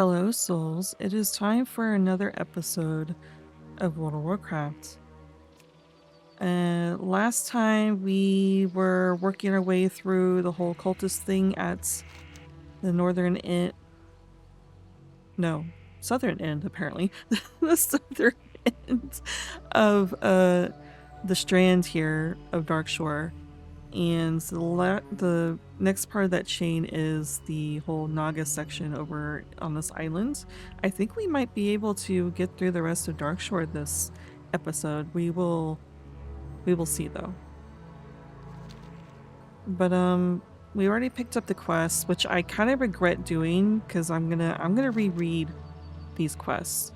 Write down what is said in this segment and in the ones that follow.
Hello, souls. It is time for another episode of World of Warcraft. Last time we were working our way through the whole cultist thing at the northern end. No, southern end, apparently. The southern end of the strand here of Darkshore. And the next part of that chain is the whole Naga section over on this island. I think we might be able to get through the rest of Darkshore this episode. We will see though. But we already picked up the quests, which I kind of regret doing because I'm gonna reread these quests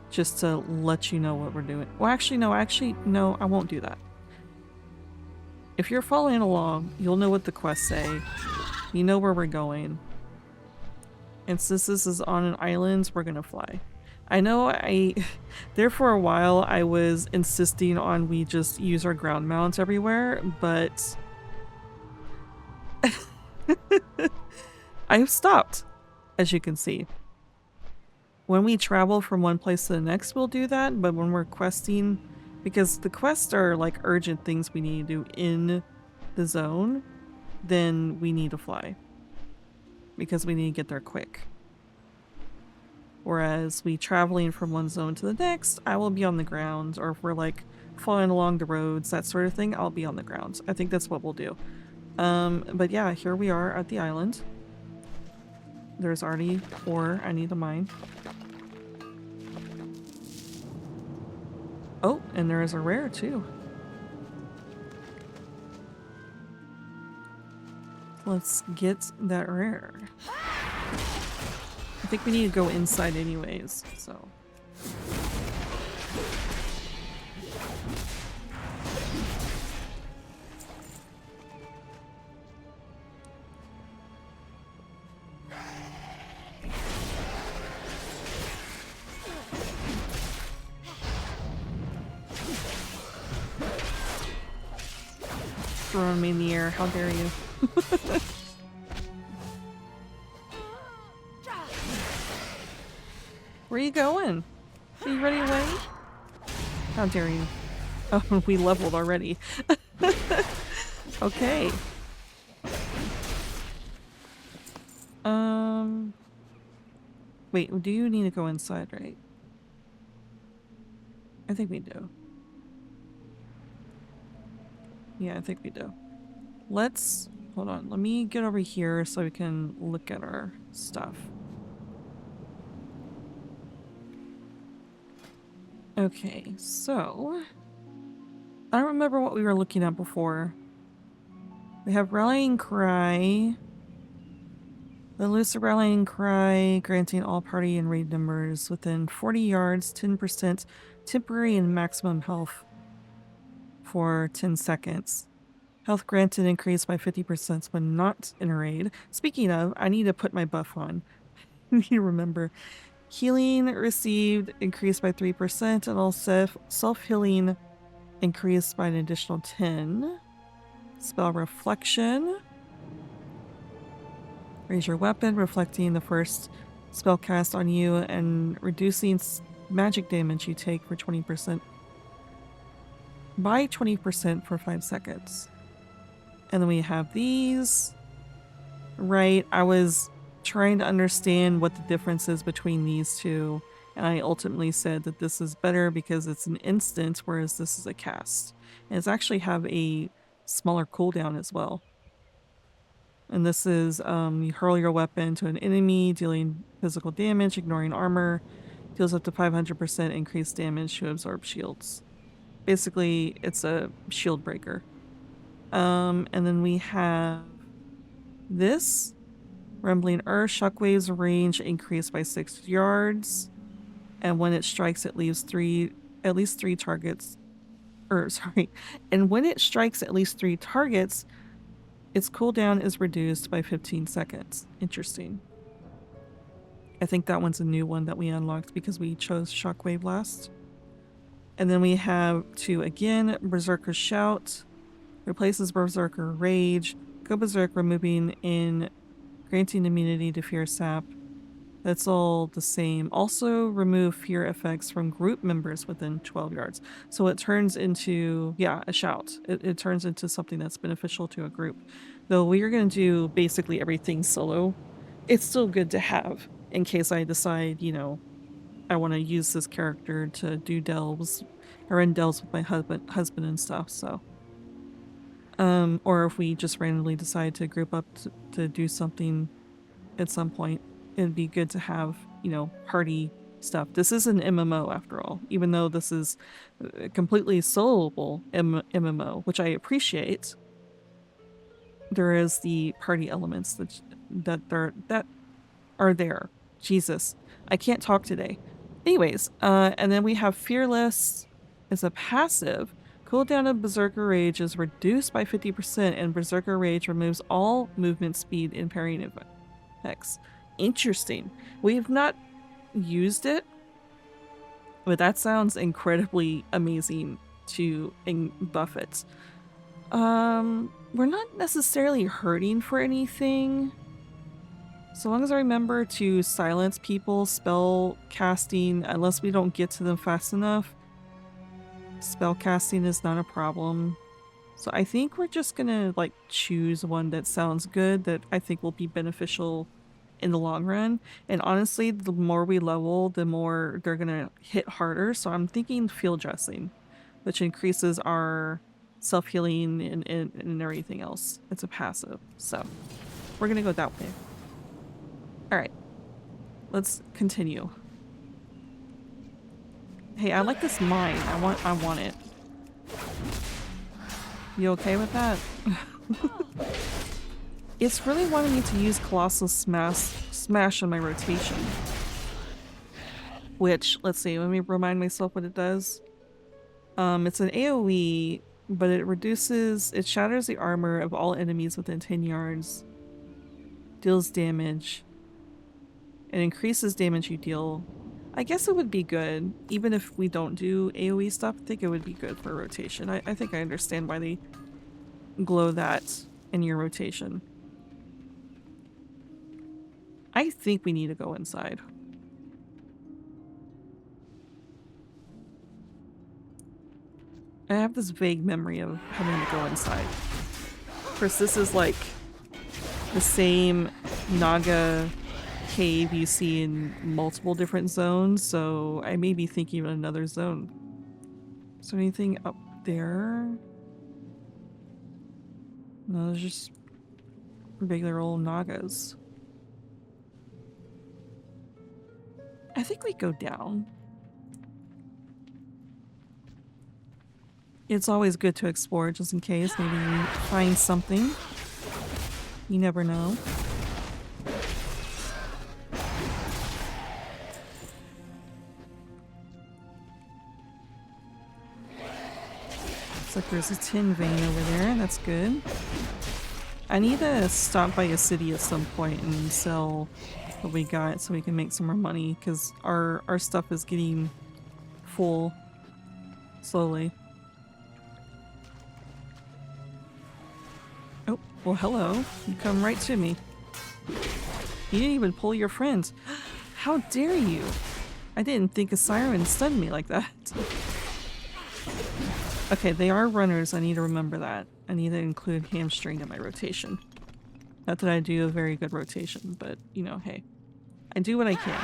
just to let you know what we're doing. Well, actually no, I won't do that. If you're following along, you'll know what the quests say. You know where we're going. And since this is on an island, we're gonna fly. I know there for a while I was insisting on we just use our ground mounts everywhere, but I've stopped, as you can see. When we travel from one place to the next, we'll do that, but when we're questing, because the quests are like urgent things we need to do in the zone, then we need to fly. Because we need to get there quick. Whereas we traveling from one zone to the next, I will be on the ground, or if we're like following along the roads, that sort of thing, I'll be on the ground. I think that's what we'll do. But yeah, here we are at the island. There's already ore I need to mine. Oh, and there is a rare too. Let's get that rare. I think we need to go inside anyways, so. Throwing me in the air, how dare you. Where are you going? Are you ready away? How dare you. Oh, we leveled already. Okay. Wait, do you need to go inside, right? I think we do. Yeah, I think we do. Let's... hold on, let me get over here so we can look at our stuff. Okay, so... I don't remember what we were looking at before. We have Rallying Cry. The elusive Rallying Cry, granting all party and raid members within 40 yards 10% temporary and maximum health for 10 seconds. Health granted increased by 50% when not in a raid. Speaking of, I need to put my buff on. I need to remember. Healing received increased by 3%, and all self-healing increased by an additional 10. Spell Reflection. Raise your weapon, reflecting the first spell cast on you and reducing magic damage you take for 20%. By 20% for 5 seconds. And then we have these. Right, I was trying to understand what the difference is between these two, and I ultimately said that this is better because it's an instant, whereas this is a cast. And it's actually have a smaller cooldown as well. And this is, you hurl your weapon to an enemy, dealing physical damage, ignoring armor, deals up to 500% increased damage to absorb shields. Basically, it's a shield breaker. And then we have this. Rumbling Earth, shockwaves range increased by 6 yards. And when it strikes, it leaves at least three targets. And when it strikes at least 3 targets, its cooldown is reduced by 15 seconds. Interesting. I think that one's a new one that we unlocked because we chose Shockwave last. And then we have to, again, Berserker Shout. Replaces Berserker Rage. Go Berserk, removing in granting immunity to Fear Sap. That's all the same. Also remove fear effects from group members within 12 yards. So it turns into, yeah, a shout. It turns into something that's beneficial to a group. Though we are going to do basically everything solo, it's still good to have in case I decide, you know, I want to use this character to do delves or run delves with my husband and stuff, so. Or if we just randomly decide to group up to do something at some point, it'd be good to have, you know, party stuff. This is an MMO after all, even though this is a completely soloable MMO, which I appreciate. There is the party elements that are there. Jesus, I can't talk today. Anyways, and then we have Fearless as a passive. Cooldown of Berserker Rage is reduced by 50%, and Berserker Rage removes all movement speed and parrying effects. Interesting. We've not used it, but that sounds incredibly amazing to buff it. We're not necessarily hurting for anything. So long as I remember to silence people, spell casting, unless we don't get to them fast enough, spell casting is not a problem. So I think we're just gonna like choose one that sounds good, that I think will be beneficial in the long run. And honestly, the more we level, the more they're gonna hit harder. So I'm thinking field dressing, which increases our self-healing and everything else. It's a passive. So we're gonna go that way. Alright, let's continue. Hey, I like this mine. I want it. You okay with that? It's really wanting me to use Colossal Smash on my rotation. Which, let's see, let me remind myself what it does. It's an AoE, but it shatters the armor of all enemies within 10 yards. Deals damage. It increases damage you deal. I guess it would be good, even if we don't do AoE stuff. I think it would be good for rotation. I think I understand why they glow that in your rotation. I think we need to go inside. I have this vague memory of having to go inside. Of course, this is like the same Naga cave you see in multiple different zones, so I may be thinking of another zone. Is there anything up there? No, there's just regular old Nagas. I think we go down. It's always good to explore just in case. Maybe we find something. You never know. Looks like there's a tin vein over there. That's good. I need to stop by a city at some point and sell what we got so we can make some more money, because our stuff is getting full slowly. Oh, well hello. You come right to me. You didn't even pull your friends. How dare you? I didn't think a siren stunned me like that. Okay, they are runners. I need to remember that. I need to include hamstring in my rotation. Not that I do a very good rotation, but you know, hey. I do what I can.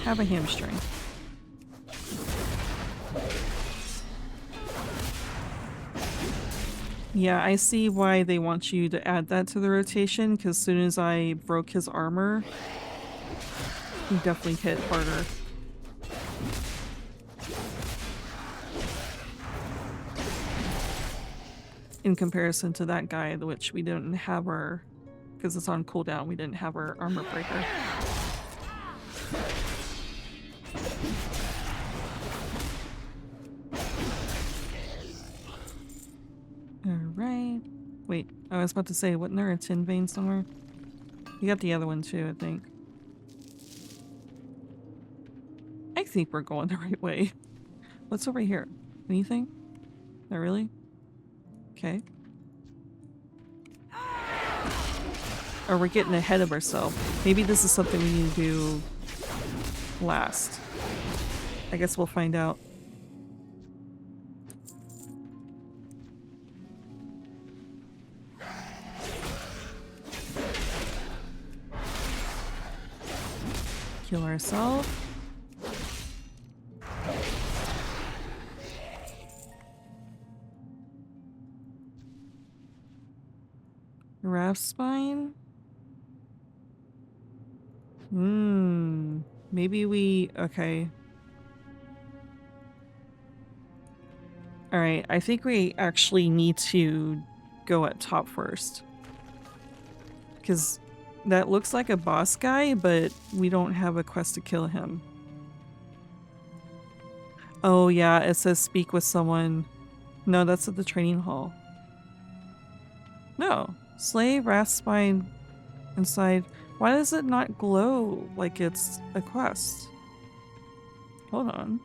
Have a hamstring. Yeah, I see why they want you to add that to the rotation, because as soon as I broke his armor, he definitely hit harder. In comparison to that guy, which we didn't have our, because it's on cooldown, we didn't have our armor breaker. Alright. Wait, I was about to say, wasn't there a tin vein somewhere? You got the other one too, I think. I think we're going the right way. What's over here? Anything? Not really? Okay. Or we're getting ahead of ourselves. Maybe this is something we need to do last. I guess we'll find out. Heal ourselves. Raft spine? Maybe we... Okay. Alright, I think we actually need to go at top first. Because that looks like a boss guy, but we don't have a quest to kill him. Oh yeah, it says speak with someone. No, that's at the training hall. No. Slay Rathspine inside. Why does it not glow like it's a quest? Hold on.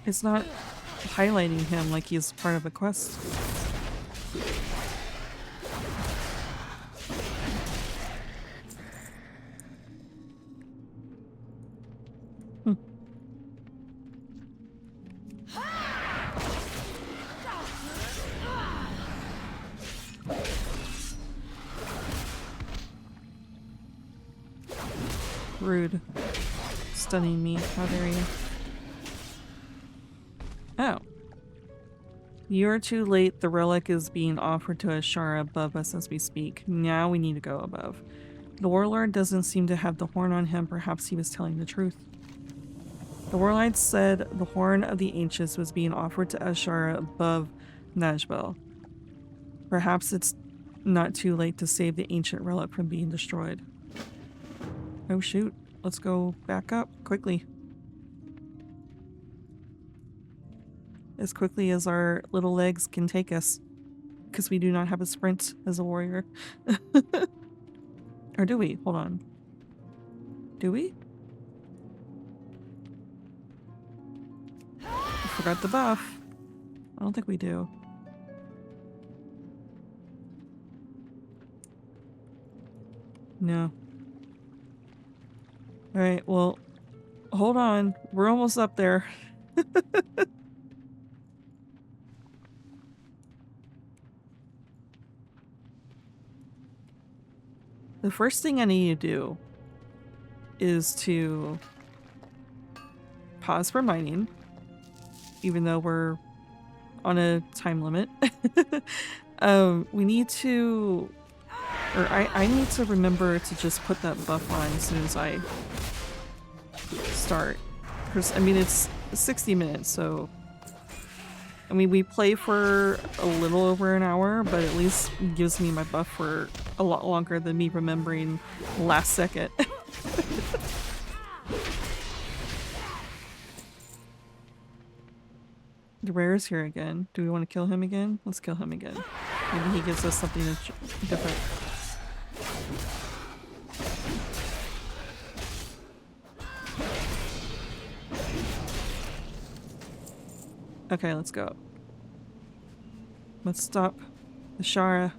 It's not highlighting him like he's part of a quest. Rude. Stunning me. How dare you. Oh. You're too late. The relic is being offered to Azshara above us as we speak. Now we need to go above. The warlord doesn't seem to have the horn on him. Perhaps he was telling the truth. The warlord said the horn of the ancients was being offered to Azshara above Najbel. Perhaps it's not too late to save the ancient relic from being destroyed. Oh shoot, let's go back up quickly. As quickly as our little legs can take us. Because we do not have a sprint as a warrior. Or do we? Hold on. Do we? I forgot the buff. I don't think we do. No. Alright, well, hold on. We're almost up there. The first thing I need to do is to pause for mining, even though we're on a time limit. We need to, or I need to remember to just put that buff on as soon as I start. Because, I mean, it's 60 minutes, so... I mean, we play for a little over an hour, but at least it gives me my buff for a lot longer than me remembering last second. The rare's here again. Do we want to kill him again? Let's kill him again. Maybe he gives us something different. Okay, let's go. Let's stop Azshara.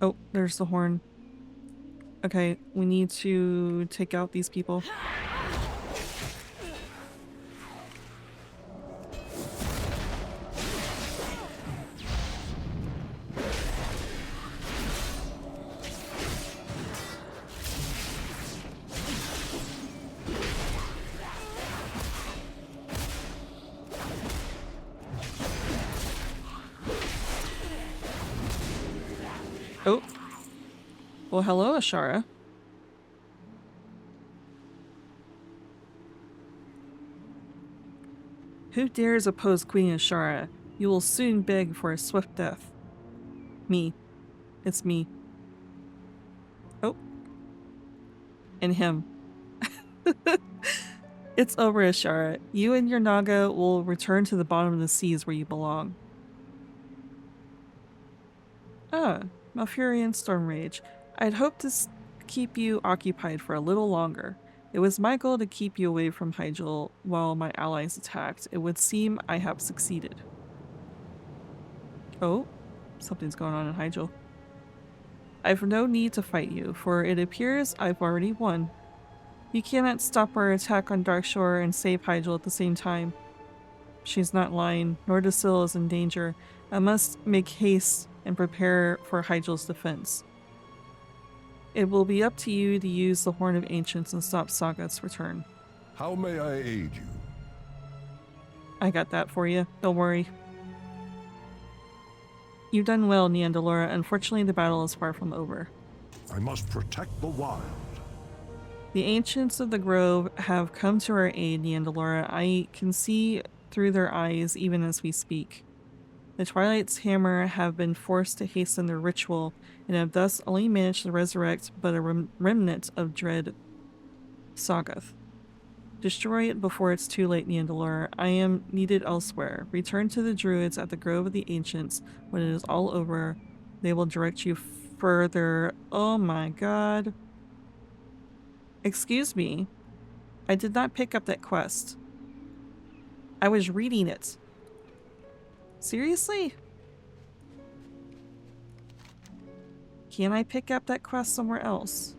Oh, there's the horn. Okay, we need to take out these people. Oh. Well, hello, Azshara. Who dares oppose Queen Azshara? You will soon beg for a swift death. Me. It's me. Oh. And him. It's over, Azshara. You and your Naga will return to the bottom of the seas where you belong. Ah, Malfurion Stormrage. I'd hoped to keep you occupied for a little longer. It was my goal to keep you away from Hyjal while my allies attacked. It would seem I have succeeded. Oh, something's going on in Hyjal. I've no need to fight you, for it appears I've already won. You cannot stop our attack on Darkshore and save Hyjal at the same time. She's not lying, nor Dasil is in danger. I must make haste and prepare for Hyjal's defense. It will be up to you to use the Horn of Ancients and stop Sagat's return. How may I aid you? I got that for you, don't worry. You've done well, Niandalora. Unfortunately, the battle is far from over. I must protect the wild. The Ancients of the Grove have come to our aid, Niandalora. I can see through their eyes even as we speak. The Twilight's Hammer have been forced to hasten their ritual and have thus only managed to resurrect but a remnant of dread Sagoth. Destroy it before it's too late, Niandalora. I am needed elsewhere. Return to the Druids at the Grove of the Ancients. When it is all over, they will direct you further. Oh my god. Excuse me. I did not pick up that quest. I was reading it. Seriously? Can I pick up that quest somewhere else?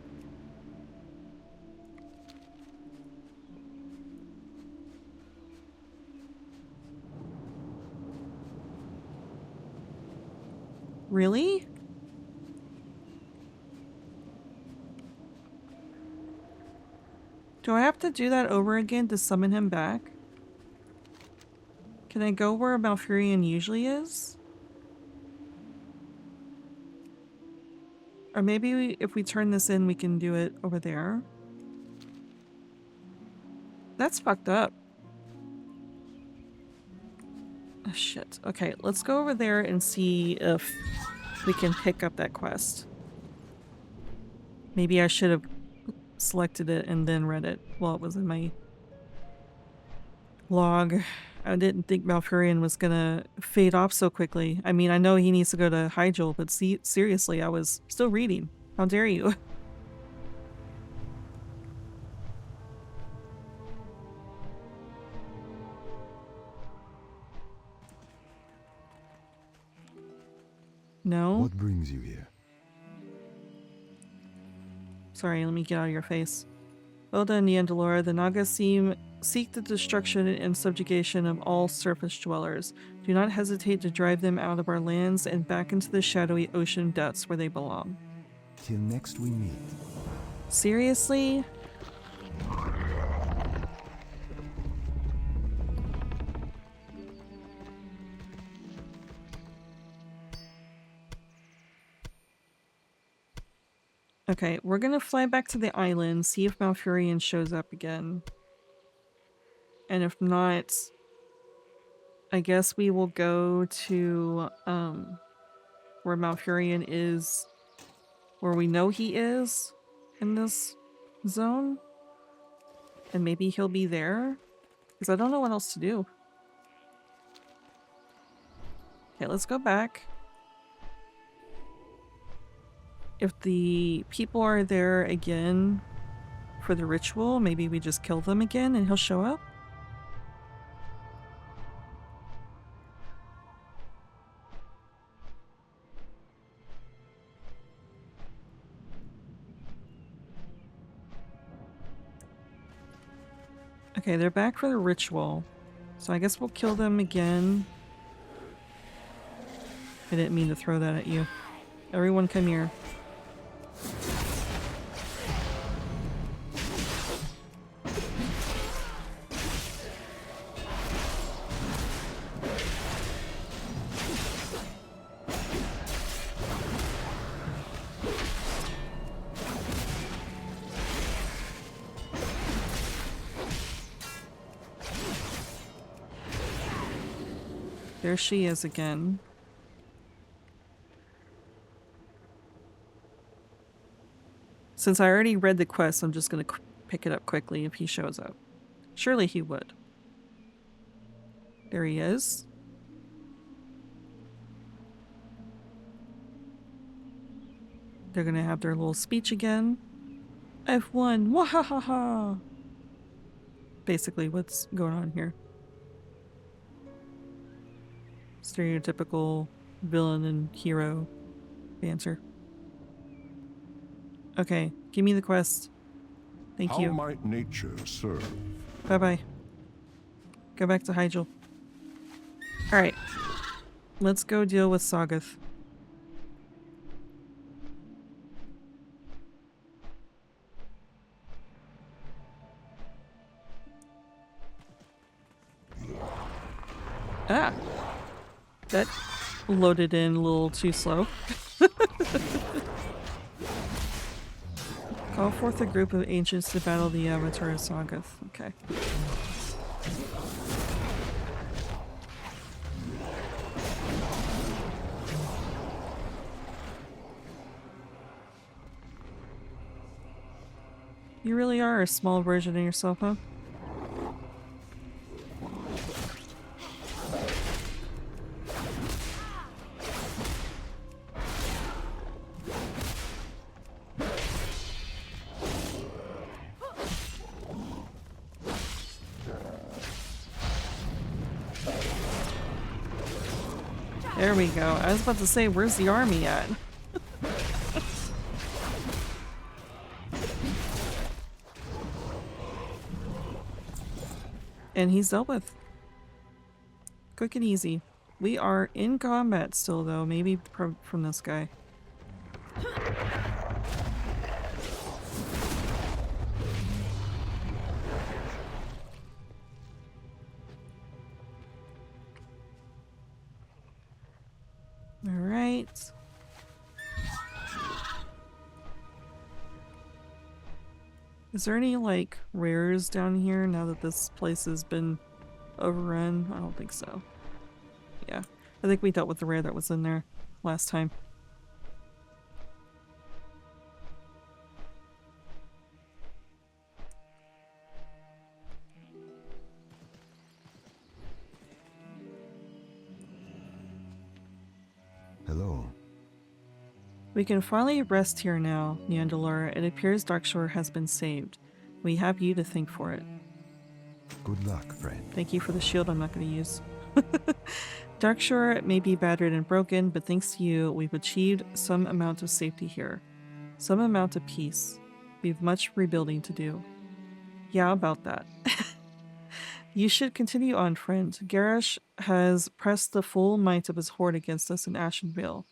Really? Do I have to do that over again to summon him back? Can I go where Malfurion usually is? Or maybe if we turn this in, we can do it over there. That's fucked up. Oh, shit. Okay, let's go over there and see if we can pick up that quest. Maybe I should have selected it and then read it while it was in my log. I didn't think Malfurion was gonna fade off so quickly. I mean, I know he needs to go to Hyjal, but seriously, I was still reading. How dare you? No? What brings you here? Sorry, let me get out of your face. Well done, Niandalora. The Naga seek the destruction and subjugation of all surface dwellers. Do not hesitate to drive them out of our lands and back into the shadowy ocean depths where they belong. Till next we meet. Seriously? Okay, we're gonna fly back to the island, see if Malfurion shows up again. And if not, I guess we will go to where Malfurion is, where we know he is in this zone. And maybe he'll be there, because I don't know what else to do. Okay, let's go back. If the people are there again for the ritual, maybe we just kill them again and he'll show up? Okay, they're back for the ritual. So I guess we'll kill them again. I didn't mean to throw that at you. Everyone come here. There she is again. Since I already read the quest, I'm just gonna pick it up quickly if he shows up. Surely he would. There he is. They're gonna have their little speech again. I've won! Wahahaha! Basically what's going on here. Stereotypical villain and hero banter. Okay, give me the quest. Thank you. How might nature serve? Bye-bye. Go back to Hyjal. Alright. Let's go deal with Sagath. Ah! That loaded in a little too slow. Call forth a group of ancients to battle the avatar of Sagath. Okay. You really are a small version of yourself, huh? There we go. I was about to say, where's the army at? And he's dealt with. Quick and easy. We are in combat still, though. Maybe from this guy. Alright. Is there any, like, rares down here now that this place has been overrun? I don't think so. Yeah. I think we dealt with the rare that was in there last time. Hello. We can finally rest here now, Neandalora. It appears Darkshore has been saved. We have you to thank for it. Good luck, friend. Thank you for the shield I'm not going to use. Darkshore may be battered and broken, but thanks to you, we've achieved some amount of safety here. Some amount of peace. We've much rebuilding to do. Yeah, about that. You should continue on, friend. Garrosh has pressed the full might of his horde against us in Ashenvale.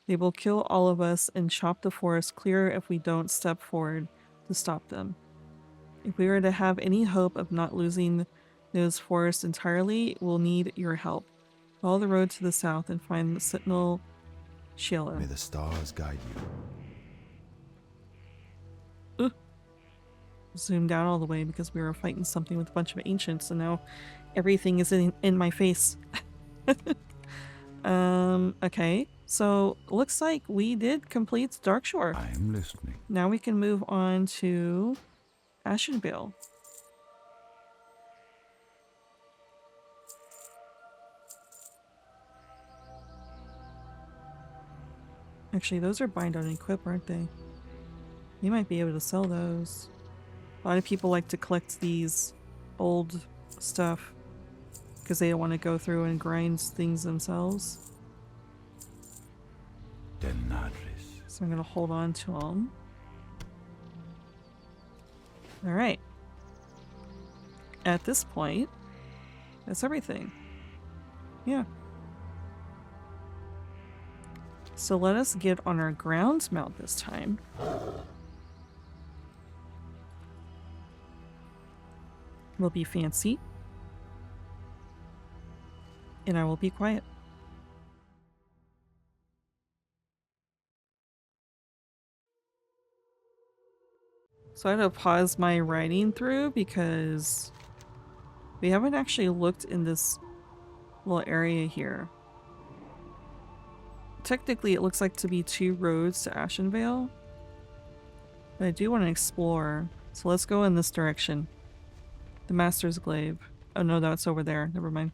They will kill all of us and chop the forest clear if we don't step forward to stop them. If we are to have any hope of not losing those forests entirely, we'll need your help. Follow the road to the south and find the Sentinel Sheila. May the stars guide you. Zoom down all the way because we were fighting something with a bunch of ancients and now everything is in my face. Okay. So looks like we did complete Darkshore. I am listening. Now we can move on to Ashenvale. Actually, those are bind on equip, aren't they? You might be able to sell those. A lot of people like to collect these old stuff because they don't want to go through and grind things themselves. So I'm going to hold on to them. Alright. At this point, that's everything. Yeah. So let us get on our grounds mount this time. We'll be fancy. And I will be quiet. So I had to pause my writing through because we haven't actually looked in this little area here. Technically, it looks like to be 2 roads to Ashenvale. But I do want to explore. So let's go in this direction. The Master's Glaive. Oh no, that's over there. Never mind.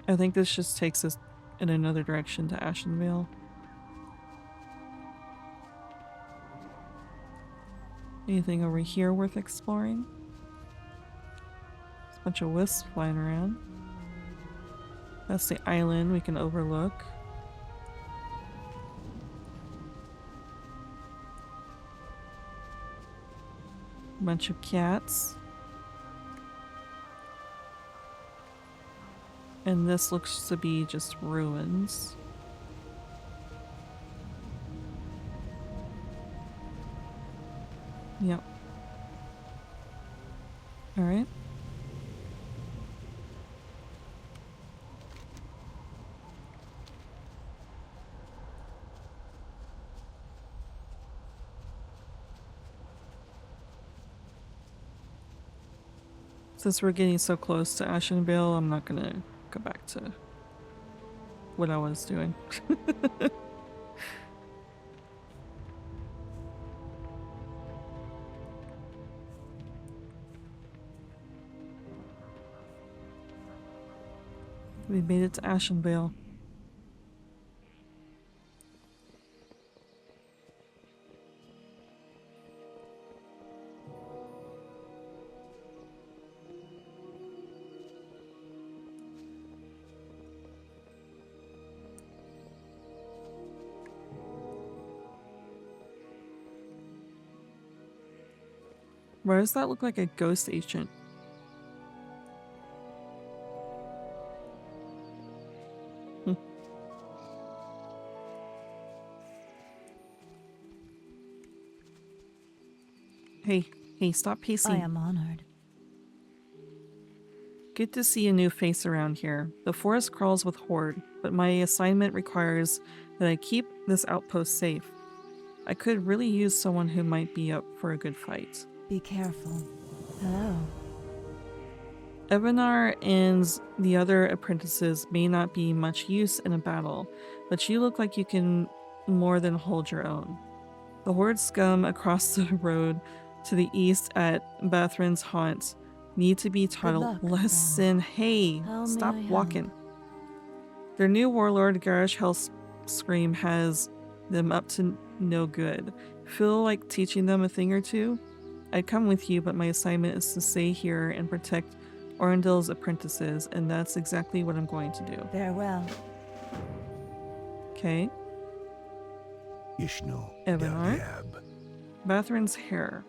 I think this just takes us in another direction to Ashenvale. Anything over here worth exploring? There's a bunch of wisps flying around. That's the island we can overlook. A bunch of cats. And this looks to be just ruins. Yep. Alright. Since we're getting so close to Ashenvale, I'm not gonna go back to what I was doing. We made it to Ashenvale. Why does that look like a ghost agent? Hey, stop pacing. I am honored. Good to see a new face around here. The forest crawls with Horde, but my assignment requires that I keep this outpost safe. I could really use someone who might be up for a good fight. Be careful. Hello. Evanar and the other apprentices may not be much use in a battle, but you look like you can more than hold your own. The Horde scum across the road to the east at Bathrin's haunt need to be taught luck, a lesson. Hey, How may stop I help? walking. Their new warlord, Garish Hellscream, has them up to no good. Feel like teaching them a thing or two? I'd come with you, but my assignment is to stay here and protect Orendil's apprentices, and that's exactly what I'm going to do. Farewell. Okay. Ishnu. Evanar. Daryab. Bathrin's hair.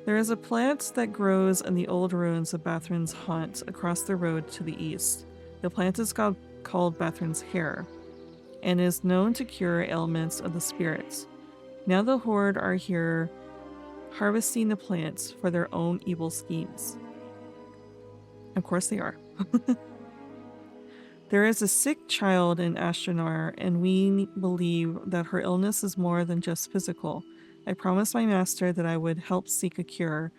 There is a plant that grows in the old ruins of Bathrin's haunt across the road to the east. The plant is called Bathrin's hair, and is known to cure ailments of the spirits. Now the Horde are here harvesting the plants for their own evil schemes. Of course they are. There is a sick child in Ashtanar, and we believe that her illness is more than just physical. I promised my master that I would help seek a cure,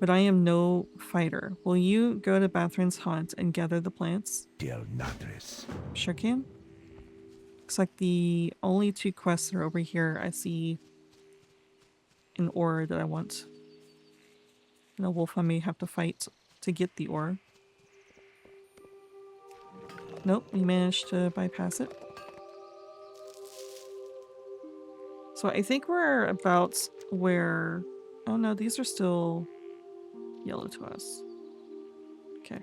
but I am no fighter. Will you go to Bathrin's haunt and gather the plants? Del Natris. Sure can. Looks like the only two quests are over here. I see an ore that I want. And a wolf I may have to fight to get the ore. Nope, we managed to bypass it. So I think we're about where... Oh no, these are still yellow to us. Okay.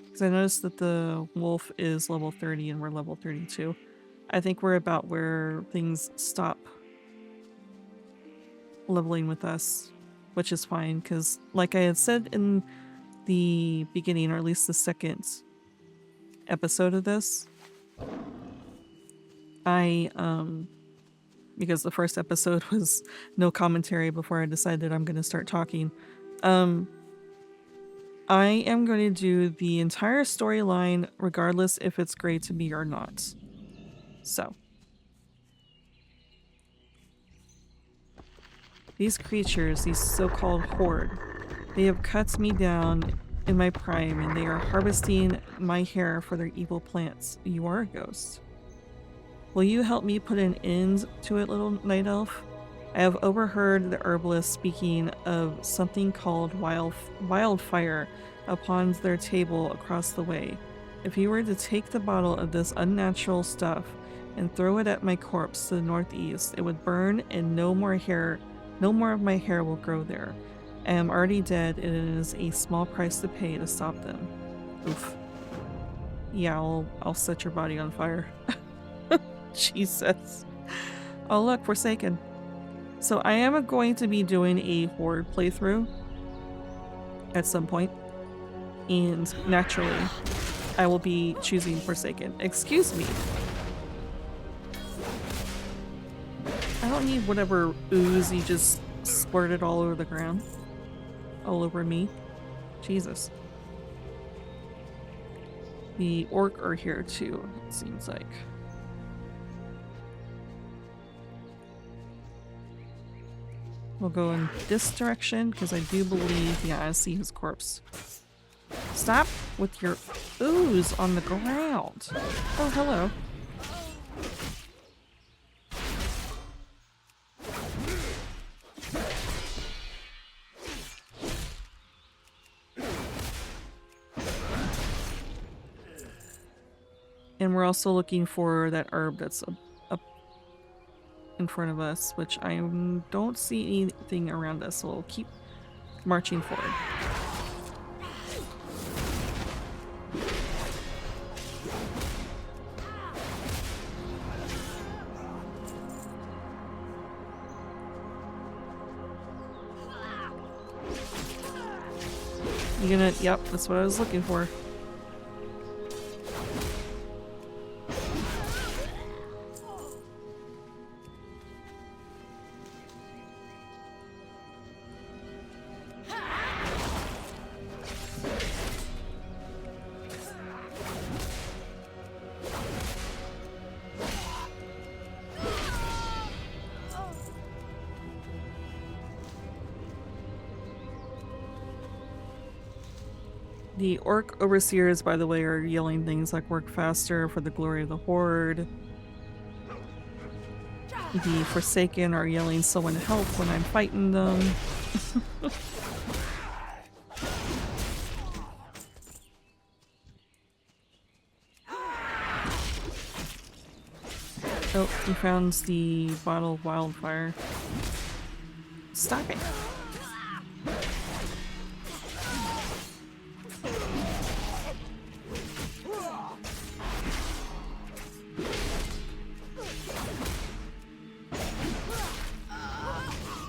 Because I noticed that the wolf is level 30 and we're level 32. I think we're about where things stop leveling with us, which is fine, because like I had said in the beginning, or at least the second episode of this, because the first episode was no commentary before I decided I'm going to start talking, I am going to do the entire storyline regardless if it's great to me or not. So these creatures, these so-called Horde, they have cut me down in my prime and they are harvesting my hair for their evil plants. You are a ghost. Will you help me put an end to it, little night elf? I have overheard the herbalist speaking of something called wildfire upon their table across the way. If you were to take the bottle of this unnatural stuff and throw it at my corpse to the northeast, it would burn and no more of my hair will grow there. I am already dead and it is a small price to pay to stop them. Oof. Yeah, I'll set your body on fire. Jesus. Oh look, Forsaken. So I am going to be doing a Horde playthrough at some point, and naturally I will be choosing Forsaken. Excuse me. I don't need whatever ooze you just squirted all over the ground. All over me. Jesus. The orc are here too, it seems like. We'll go in this direction because I do believe, yeah, I see his corpse. Stop with your ooze on the ground. Oh, hello. And we're also looking for that herb that's up in front of us, which I don't see anything around us, so we'll keep marching forward. You gonna, yep, that's what I was looking for. The orc overseers, by the way, are yelling things like "work faster for the glory of the Horde." The Forsaken are yelling "someone help" when I'm fighting them. Oh, he found the bottle of wildfire. Stop it.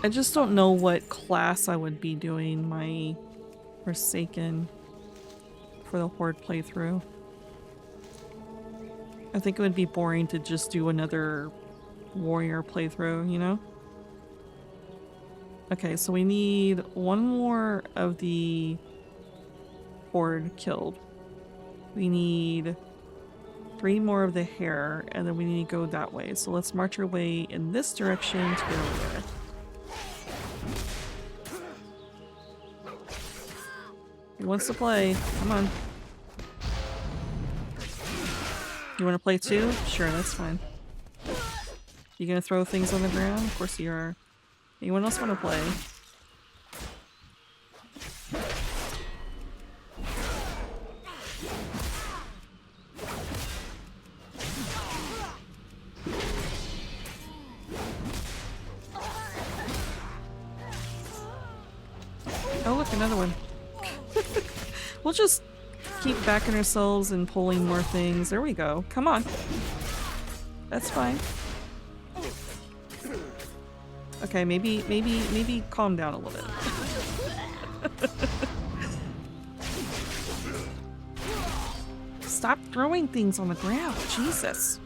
I just don't know what class I would be doing my Forsaken for the Horde playthrough. I think it would be boring to just do another warrior playthrough, you know? Okay, so we need one more of the Horde killed. We need 3 more of the hair, and then we need to go that way. So let's march our way in this direction to get over there. He wants to play. Come on. You want to play too? Sure, that's fine. You gonna throw things on the ground? Of course you are. Anyone else want to play? Oh look, another one. We'll just keep backing ourselves and pulling more things. There we go. Come on. That's fine. Okay, maybe calm down a little bit. Stop throwing things on the ground. Jesus.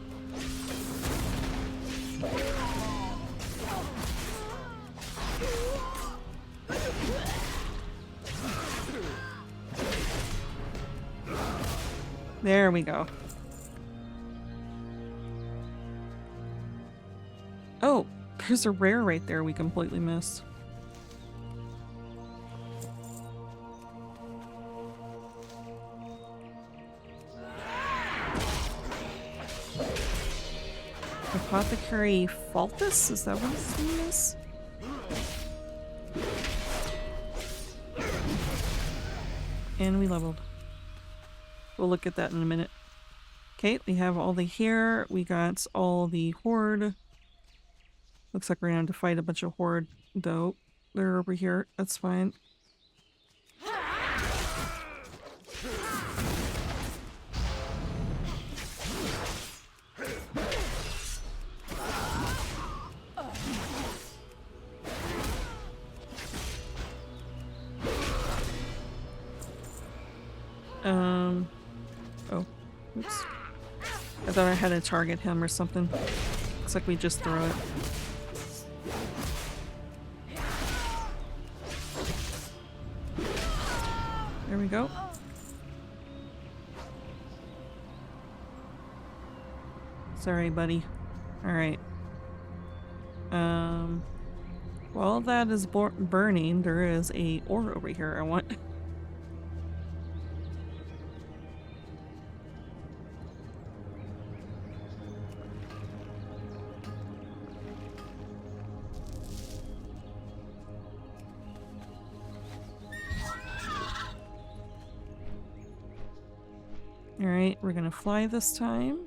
There we go. Oh, there's a rare right there we completely missed. Apothecary Faltus? Is that what his name is? And we leveled. We'll look at that in a minute. Okay, we have all the hair. We got all the horde. Looks like we're gonna have to fight a bunch of horde, though. They're over here. That's fine. Oh. Oops. I thought I had to target him or something. Looks like we just throw it. There we go. Sorry, buddy. Alright. While that is burning, there is a ore over here I want. Alright, we're gonna fly this time.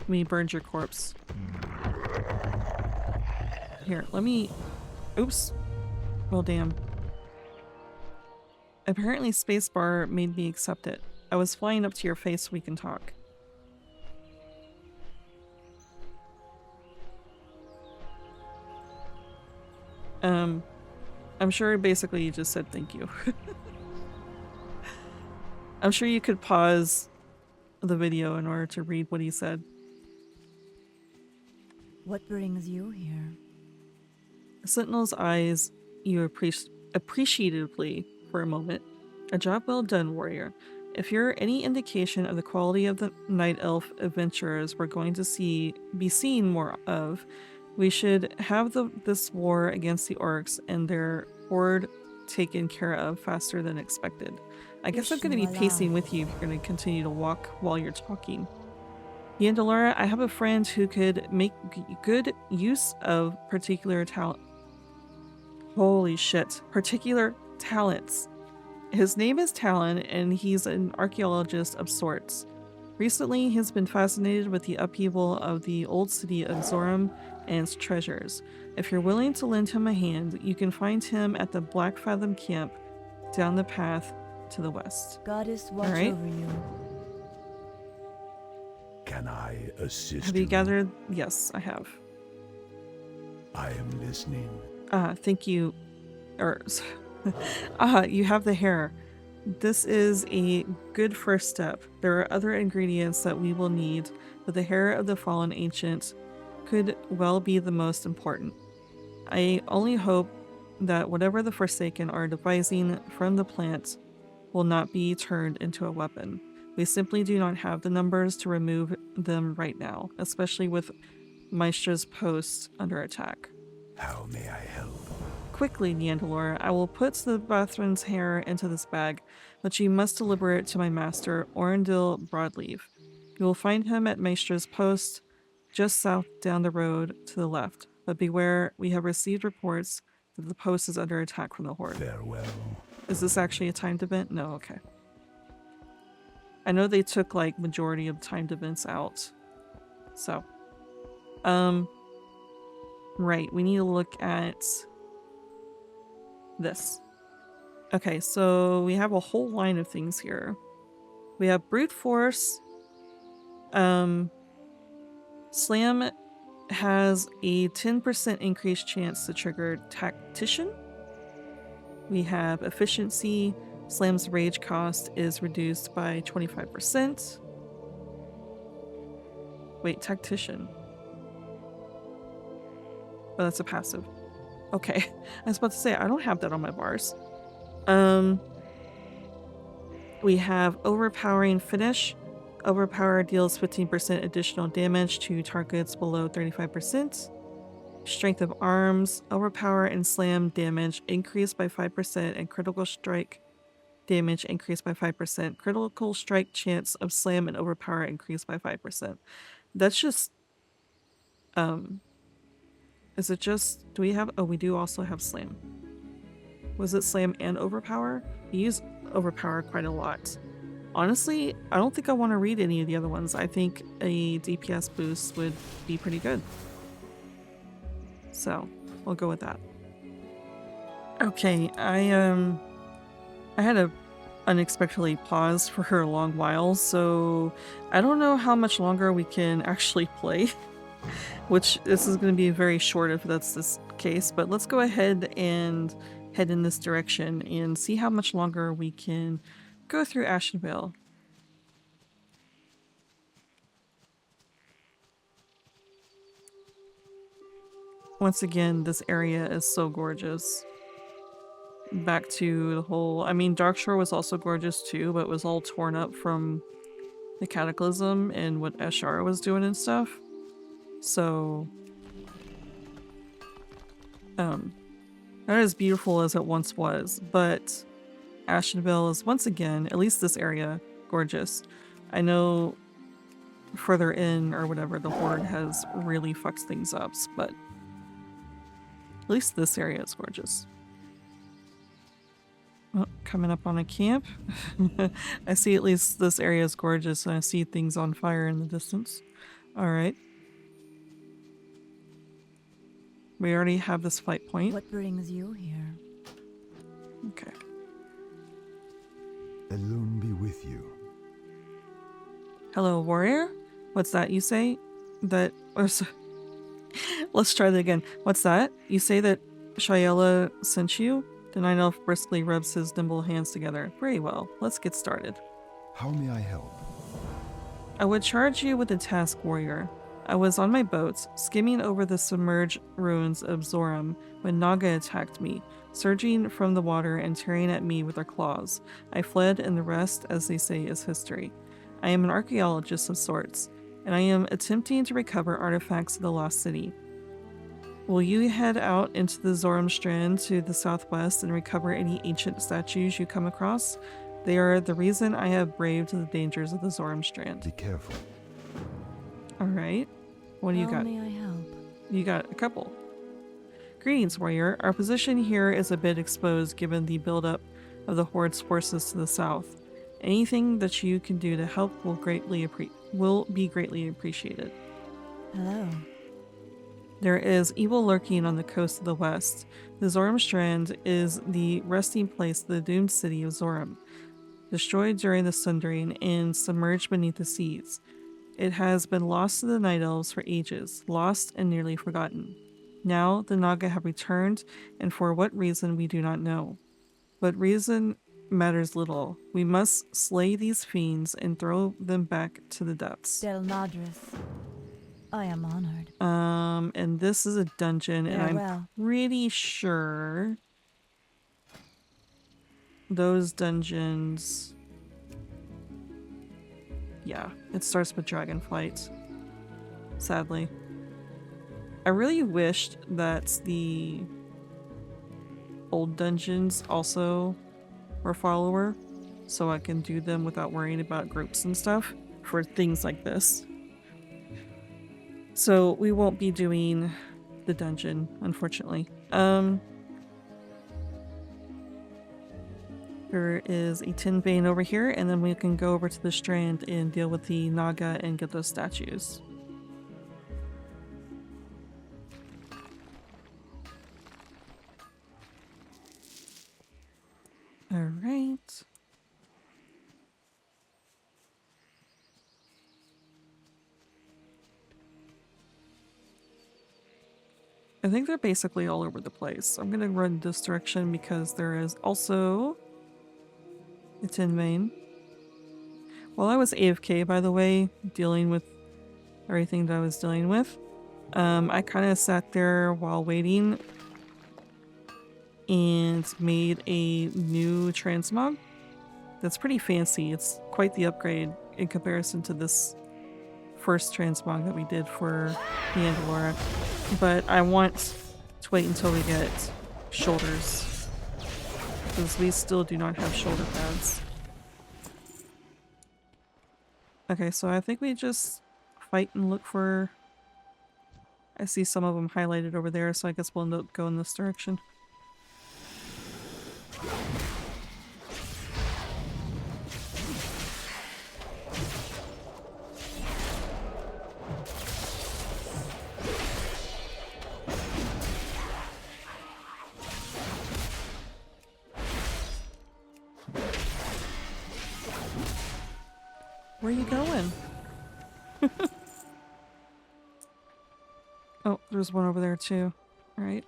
We burned your corpse. Here, let me... Oops. Well, damn. Apparently spacebar made me accept it. I was flying up to your face so we can talk. I'm sure basically you just said thank you. I'm sure you could pause the video in order to read what he said. What brings you here? Sentinel's eyes you appreciatively for a moment. A job well done, warrior. If you're any indication of the quality of the night elf adventurers we're going to be seeing more of, we should have this war against the orcs and their horde taken care of faster than expected. I guess I'm going to be pacing with you if you're going to continue to walk while you're talking. Yandalora, I have a friend who could make good use of particular talent. Holy shit. Particular talents. His name is Talon, and he's an archaeologist of sorts. Recently, he's been fascinated with the upheaval of the old city of Zoram and its treasures. If you're willing to lend him a hand, you can find him at the Black Fathom camp down the path to the west. Goddess watch Alright. over you. Can I assist Have you gathered? Yes, I have. I am listening. Thank you. You have the hair. This is a good first step. There are other ingredients that we will need, but the hair of the fallen ancient could well be the most important. I only hope that whatever the Forsaken are devising from the plant will not be turned into a weapon. We simply do not have the numbers to remove them right now, especially with Maestra's post under attack. How may I help? Quickly, Neandalora, I will put the Bathron's hair into this bag, but you must deliver it to my master, Orendil Broadleaf. You will find him at Maestra's post, just south down the road to the left. But beware, we have received reports that the post is under attack from the Horde. Farewell. Is this actually a timed event? No, okay. I know they took, like, majority of timed events out. So. Right, we need to look at this. Okay, so we have a whole line of things here. We have brute force. Slam has a 10% increased chance to trigger tactician. We have efficiency. Slam's rage cost is reduced by 25%. Wait, tactician. Oh, that's a passive. Okay. I was about to say, I don't have that on my bars. We have overpowering finish. Overpower deals 15% additional damage to targets below 35%. Strength of arms. Overpower and slam damage increased by 5% and critical strike damage increased by 5%. Critical strike chance of slam and overpower increased by 5%. That's just... Is it just... Do we have... Oh, we do also have slam. Was it slam and overpower? You use overpower quite a lot. Honestly, I don't think I want to read any of the other ones. I think a DPS boost would be pretty good. So, we'll go with that. Okay, I had to unexpectedly pause for a long while, so I don't know how much longer we can actually play. Which, this is going to be very short if that's this case, but let's go ahead and head in this direction and see how much longer we can go through Ashenvale. Once again, this area is so gorgeous. Back to the whole... I mean, Darkshore was also gorgeous too, but it was all torn up from the Cataclysm and what Azshara was doing and stuff. So... not as beautiful as it once was, but Ashenvale is once again, at least this area, gorgeous. I know further in or whatever, the Horde has really fucked things up, but at least this area is gorgeous. Oh, coming up on a camp. I see at least this area is gorgeous and I see things on fire in the distance. Alright. We already have this fight point. What brings you here? Okay. Alone be with you. Hello, warrior? What's that you say? That... Let's try that again. What's that? You say that Hyjal sent you? The Night Elf briskly rubs his nimble hands together. Very well. Let's get started. How may I help? I would charge you with a task, warrior. I was on my boat, skimming over the submerged ruins of Zoram, when Naga attacked me, surging from the water and tearing at me with their claws. I fled, and the rest, as they say, is history. I am an archaeologist of sorts, and I am attempting to recover artifacts of the lost city. Will you head out into the Zoram Strand to the southwest and recover any ancient statues you come across? They are the reason I have braved the dangers of the Zoram Strand. Be careful. Alright. What do you How got? may I help? You got a couple. Greetings, warrior. Our position here is a bit exposed given the buildup of the Horde's forces to the south. Anything that you can do to help will be greatly appreciated. Hello. There is evil lurking on the coast of the west. The Zoram Strand is the resting place of the doomed city of Zoram, destroyed during the Sundering and submerged beneath the seas. It has been lost to the Night Elves for ages, lost and nearly forgotten. Now the Naga have returned, and for what reason we do not know. But reason matters little. We must slay these fiends and throw them back to the depths. Del Madras. I am honored. And this is a dungeon, and I'm Farewell. pretty sure those dungeons... Yeah, it starts with Dragonflight. Sadly. I really wished that the old dungeons also were follower, so I can do them without worrying about groups and stuff for things like this. So we won't be doing the dungeon, unfortunately. There is a tin vein over here, and then we can go over to the strand and deal with the Naga and get those statues. Alright. I think they're basically all over the place. I'm gonna run this direction because there is also a tin vein. While I was AFK, by the way, dealing with everything that I was dealing with, I kind of sat there while waiting and made a new transmog that's pretty fancy. It's quite the upgrade in comparison to this first transmog that we did for the Andalora. But I want to wait until we get shoulders, because we still do not have shoulder pads. Okay, so I think we just fight and look for... I see some of them highlighted over there, so I guess we'll go in this direction. Where are you going? Oh, there's one over there too. All right.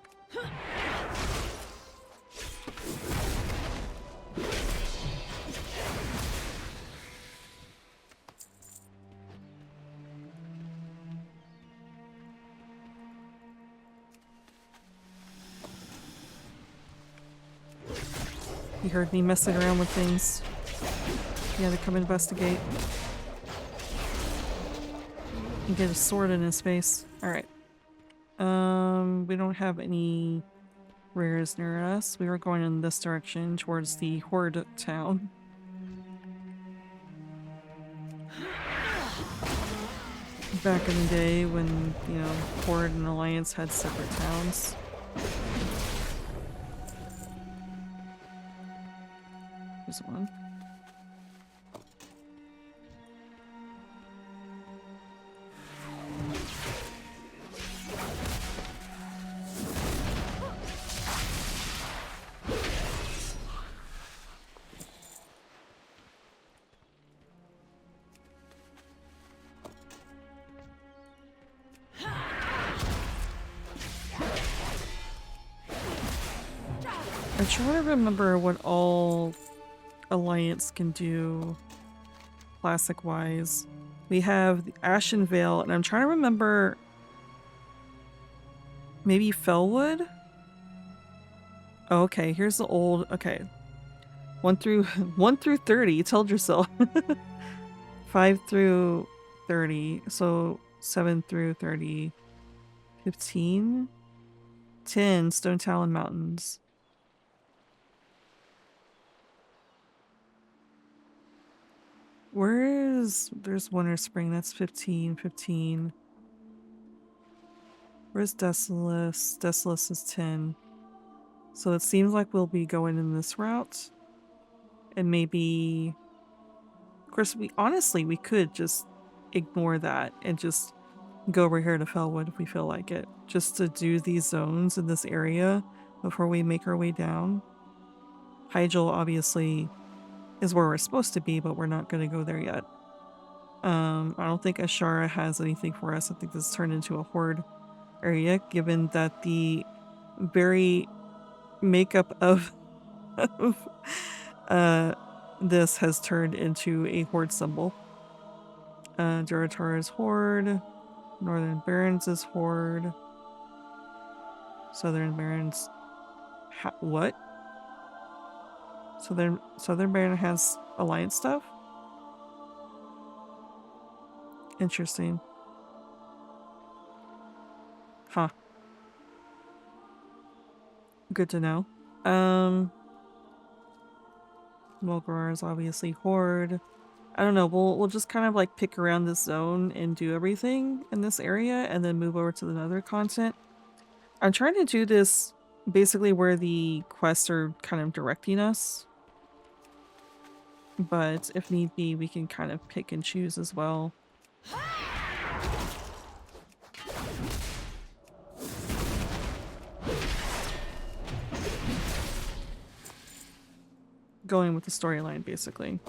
He heard me messing around with things. He had to come investigate. And get a sword in his face. Alright. We don't have any rares near us. We were going in this direction towards the Horde town. Back in the day when, you know, Horde and Alliance had separate towns. There's one. I'm trying to remember what all Alliance can do classic wise. We have the Ashenvale, and I'm trying to remember maybe Fellwood? Oh, okay, here's the old, okay. 1 through 30, told yourself. 5 through 30, so 7 through 30. 15? 10, Stone Talon Mountains. Where is... There's Winter Spring, that's 15, 15. Where's Desolus? Desolus is 10. So it seems like we'll be going in this route. And maybe... Of course, we could just ignore that and just go over here to Fellwood if we feel like it. Just to do these zones in this area before we make our way down. Hyjal obviously is where we're supposed to be, but we're not going to go there yet. I don't think Azshara has anything for us. I think this turned into a Horde area, given that the very makeup of this has turned into a Horde symbol. Durotar is Horde. Northern Barrens is Horde. Southern Barrens... what? Southern Baron has Alliance stuff? Interesting. Huh. Good to know. Mulgrar is obviously Horde. I don't know, we'll just kind of like pick around this zone and do everything in this area and then move over to the other content. I'm trying to do this basically where the quests are kind of directing us. But if need be, we can kind of pick and choose as well. Going with the storyline, basically.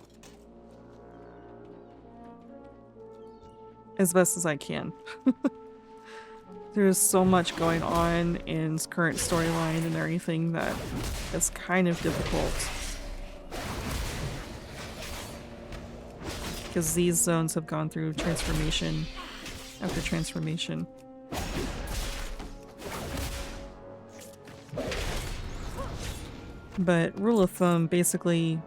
As best as I can. There's so much going on in current storyline and everything that it's kind of difficult. Because these zones have gone through transformation after transformation. But rule of thumb basically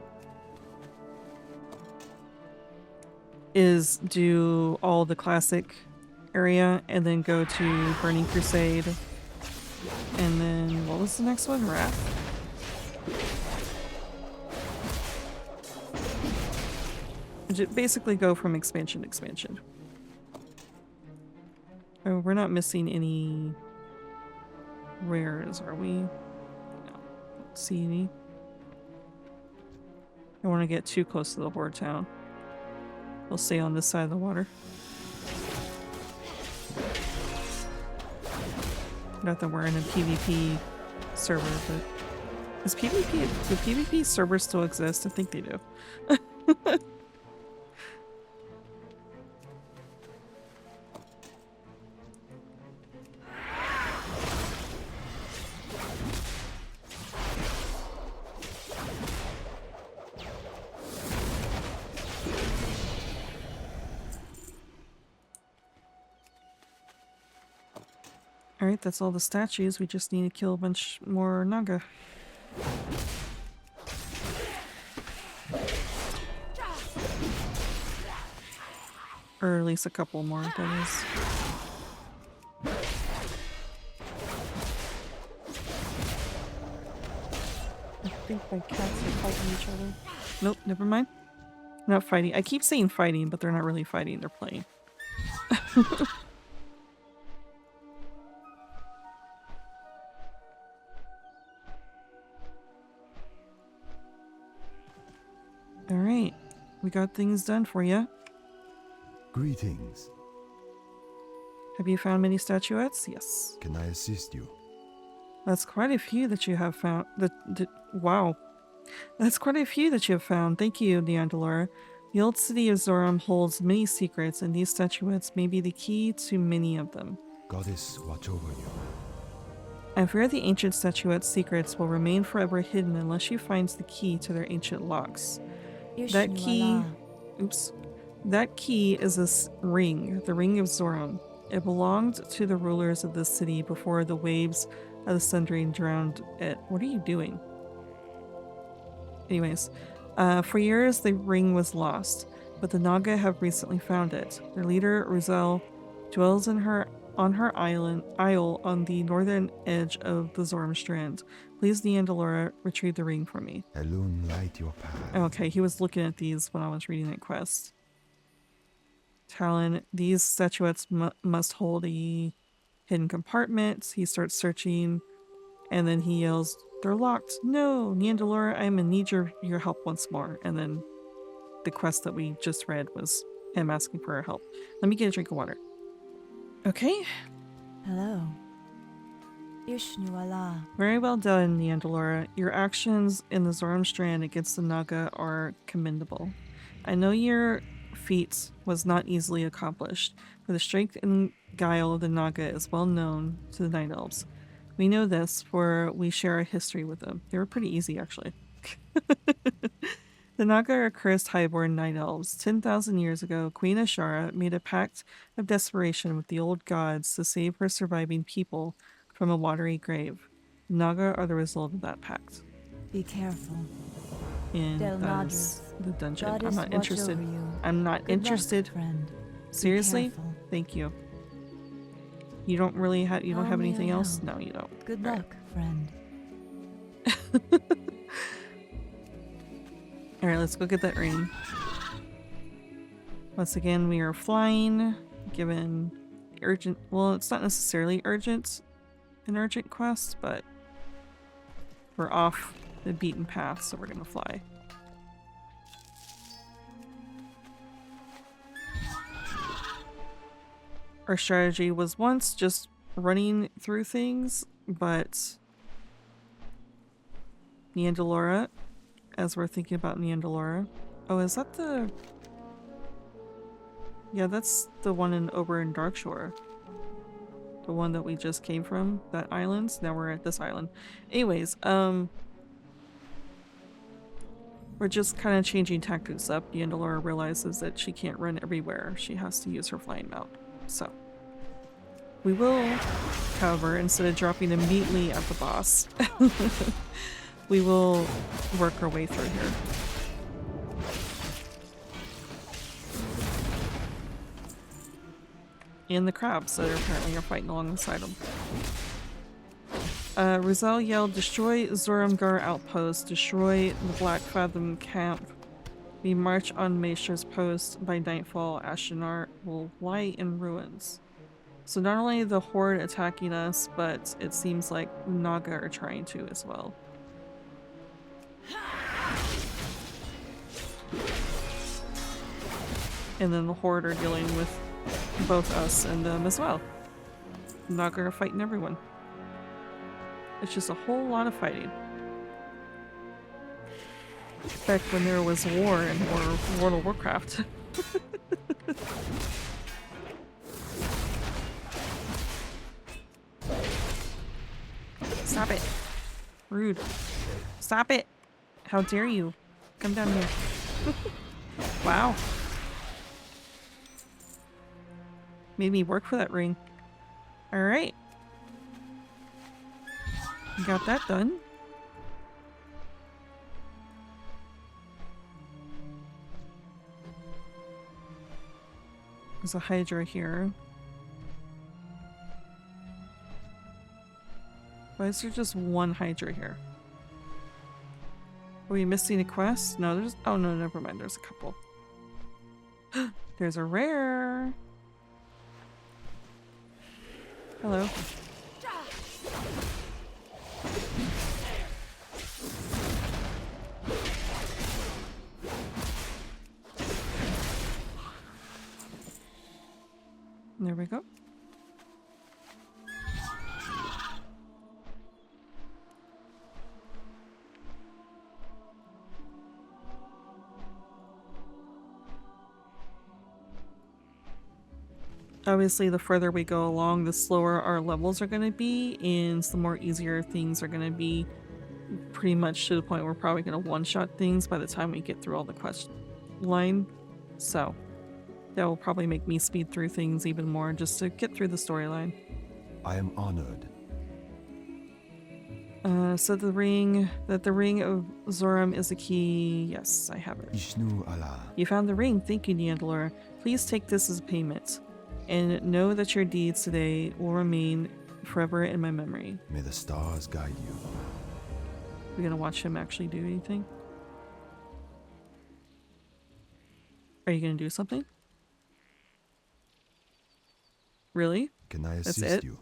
is do all the classic area and then go to Burning Crusade. And then what was the next one? Wrath? Basically go from expansion to expansion. Oh, we're not missing any rares, are we? No. Don't see any. I don't want to get too close to the Horde town. We'll stay on this side of the water. Not that we're in a PvP server, but do PvP servers still exist? I think they do. Alright, that's all the statues. We just need to kill a bunch more Naga. Or at least a couple more, that is. I think my cats are fighting each other. Nope, never mind. Not fighting. I keep saying fighting, but they're not really fighting, they're playing. Alright, we got things done for you. Greetings. Have you found many statuettes? Yes. Can I assist you? That's quite a few that you have found. Wow. That's quite a few that you have found. Thank you, Neandalora. The old city of Zoram holds many secrets, and these statuettes may be the key to many of them. Goddess, watch over you. I fear the ancient statuettes' secrets will remain forever hidden unless you find the key to their ancient locks. That key... Oops. That key is this ring, the Ring of Zoram. It belonged to the rulers of this city before the waves of the Sundering drowned it. What are you doing? Anyways, for years the ring was lost, but the Naga have recently found it. Their leader, Ryjal, dwells on her isle on the northern edge of the Zoram Strand. Please, Neandalora, retrieve the ring for me. Elune, light your path. Okay, he was looking at these when I was reading that quest. Talon, these statuettes must hold a hidden compartment. He starts searching, and then he yells, "They're locked! No! Neandalora, I'm gonna need your help once more." And then the quest that we just read was him asking for her help. Let me get a drink of water. Okay. Hello. Ishnuala. Very well done, Neandalora. Your actions in the Zoram Strand against the Naga are commendable. I know your feat was not easily accomplished, for the strength and guile of the Naga is well known to the Night Elves. We know this, for we share a history with them. They were pretty easy, actually. The Naga are cursed highborn Night Elves. 10,000 years ago, Queen Azshara made a pact of desperation with the old gods to save her surviving people from a watery grave. Naga are the result of that pact. Be careful. And Del that Madras, is the dungeon. Goddess I'm not watch interested. over you. I'm not Good luck, interested. friend. Be Seriously? careful. Thank you. You don't really have. You don't How have may anything I else? help? No, you don't. Good All right. luck, friend. All right, let's go get that ring. Once again, we are flying. Given urgent. Well, it's not necessarily urgent. An urgent quest, but we're off the beaten path, so we're gonna fly. Our strategy was once just running through things, but Neandalora, as we're thinking about Neandalora. Oh, is that the... Yeah, that's the one over in Darkshore. The one that we just came from, that island. Now we're at this island. Anyways, we're just kind of changing tactics up. Neandalora realizes that she can't run everywhere. She has to use her flying mount. So we will, however, instead of dropping immediately at the boss, we will work our way through here. And the crabs that apparently are fighting alongside them. Ryjal yelled, "Destroy Zoramgar outpost, destroy the Black Fathom camp. We march on Maesha's post. By nightfall, Ashenvale will lie in ruins." So not only the Horde attacking us, but it seems like Naga are trying to as well. And then the Horde are dealing with both us and them as well. Naga are fighting everyone. It's just a whole lot of fighting. Back when there was war in World of Warcraft. Stop it. Rude. Stop it. How dare you. Come down here. Wow. Made me work for that ring. Alright. Got that done. There's a Hydra here. Why is there just one Hydra here? Are we missing a quest? No, there's... Oh no, never mind. There's a couple. There's a rare. Hello. There we go. Obviously, the further we go along, the slower our levels are going to be, and the more easier things are going to be, pretty much to the point where we're probably going to one-shot things by the time we get through all the quest line. So, that will probably make me speed through things even more just to get through the storyline. I am honored. So the ring of Zoram is the key. Yes, I have it. Ishnu Allah. You found the ring. Thank you, Neandalora. Please take this as payment. And know that your deeds today will remain forever in my memory. May the stars guide you. We're gonna watch him actually do anything? Are you gonna do something? Really? Can I That's assist it? you?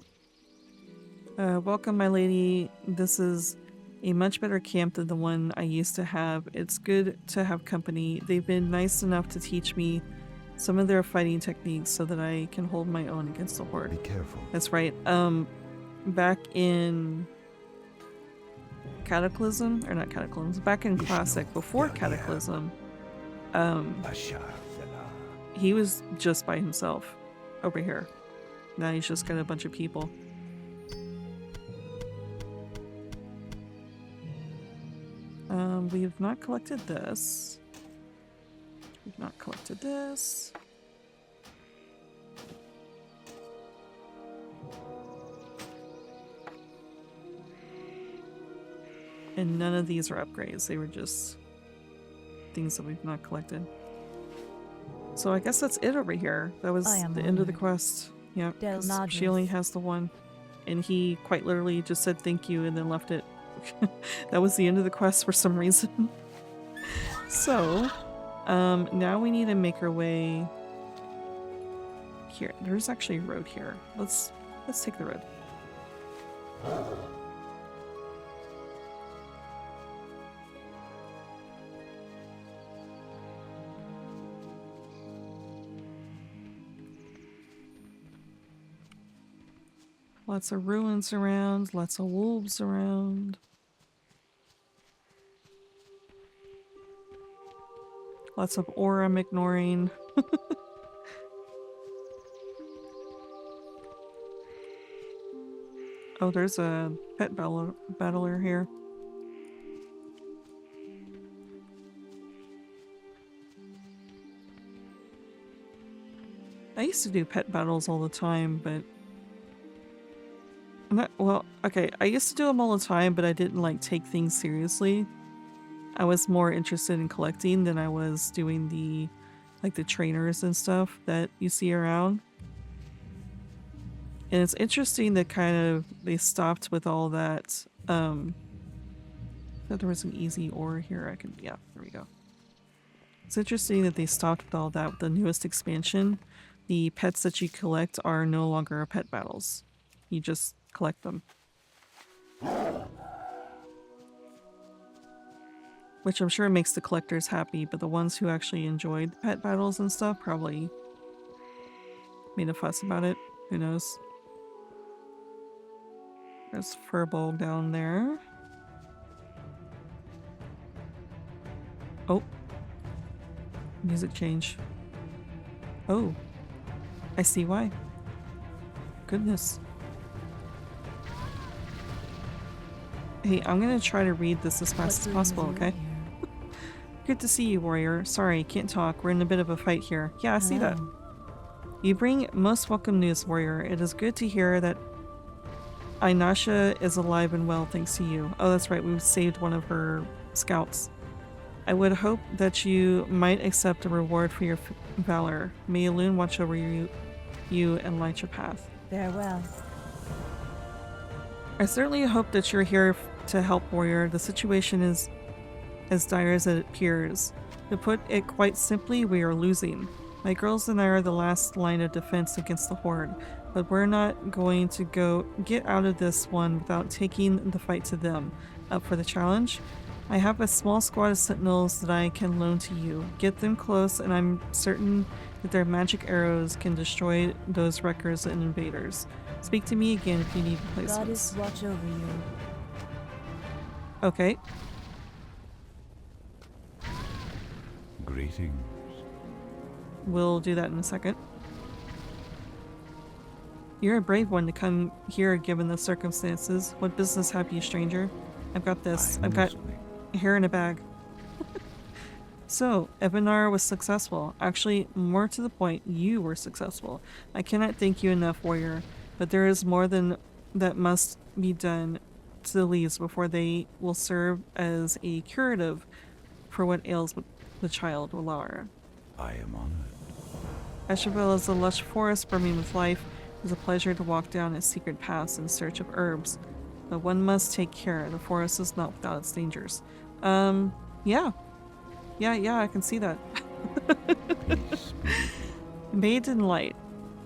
Welcome, my lady. This is a much better camp than the one I used to have. It's good to have company. They've been nice enough to teach me some of their fighting techniques so that I can hold my own against the Horde. Be careful. That's right. Back in Cataclysm, or not Cataclysm, back in Classic, before Cataclysm, Azshara. he was just by himself over here. Now he's just got a bunch of people. We have not collected this. We've not collected this. And none of these are upgrades. They were just things that we've not collected. So I guess that's it over here. That was the end of the quest. Yeah, 'cause she only has the one. And he quite literally just said thank you and then left it. That was the end of the quest for some reason. So, now we need to make our way here. There's actually a road here. Let's take the road. Lots of ruins around, lots of wolves around. Lots of ore I'm ignoring. Oh, there's a pet battler here. I used to do pet battles all the time, but... okay, I used to do them all the time, but I didn't, like, take things seriously. I was more interested in collecting than I was doing the, like, the trainers and stuff that you see around. And it's interesting that they stopped with all that, that there was an easy ore here. Yeah, there we go. It's interesting that they stopped with all that with the newest expansion. The pets that you collect are no longer pet battles. You just collect them. Which I'm sure makes the collectors happy, but the ones who actually enjoyed the pet battles and stuff probably made a fuss about it. Who knows? There's Furbolg down there. Oh. Music change. Oh. I see why. Goodness. Hey, I'm gonna try to read this as fast as possible, okay? Good to see you, warrior. Sorry, can't talk. We're in a bit of a fight here. Yeah, I see that. You bring most welcome news, warrior. It is good to hear that Inasha is alive and well thanks to you. Oh, that's right, we saved one of her scouts. I would hope that you might accept a reward for your valor. May Elune watch over you and light your path. Farewell. I certainly hope that you're here to help, warrior. The situation is as dire as it appears. To put it quite simply, we are losing. My girls and I are the last line of defense against the Horde, but we're not going to get out of this one without taking the fight to them. Up for the challenge? I have a small squad of sentinels that I can loan to you. Get them close, and I'm certain that their magic arrows can destroy those wreckers and invaders. Speak to me again if you need replacements. Goddess watch over you. Okay. Greetings. We'll do that in a second. You're a brave one to come here given the circumstances. What business have you, stranger? I've got this. I've got hair in a bag. So, Evanar was successful. Actually, more to the point, you were successful. I cannot thank you enough, warrior, but there is more than that must be done to the leaves before they will serve as a curative for what ails the child, Walara. I am honored. Ashenvale is a lush forest brimming with life. It is a pleasure to walk down its secret paths in search of herbs. But one must take care. The forest is not without its dangers. Yeah. Yeah, I can see that. Bathed in light.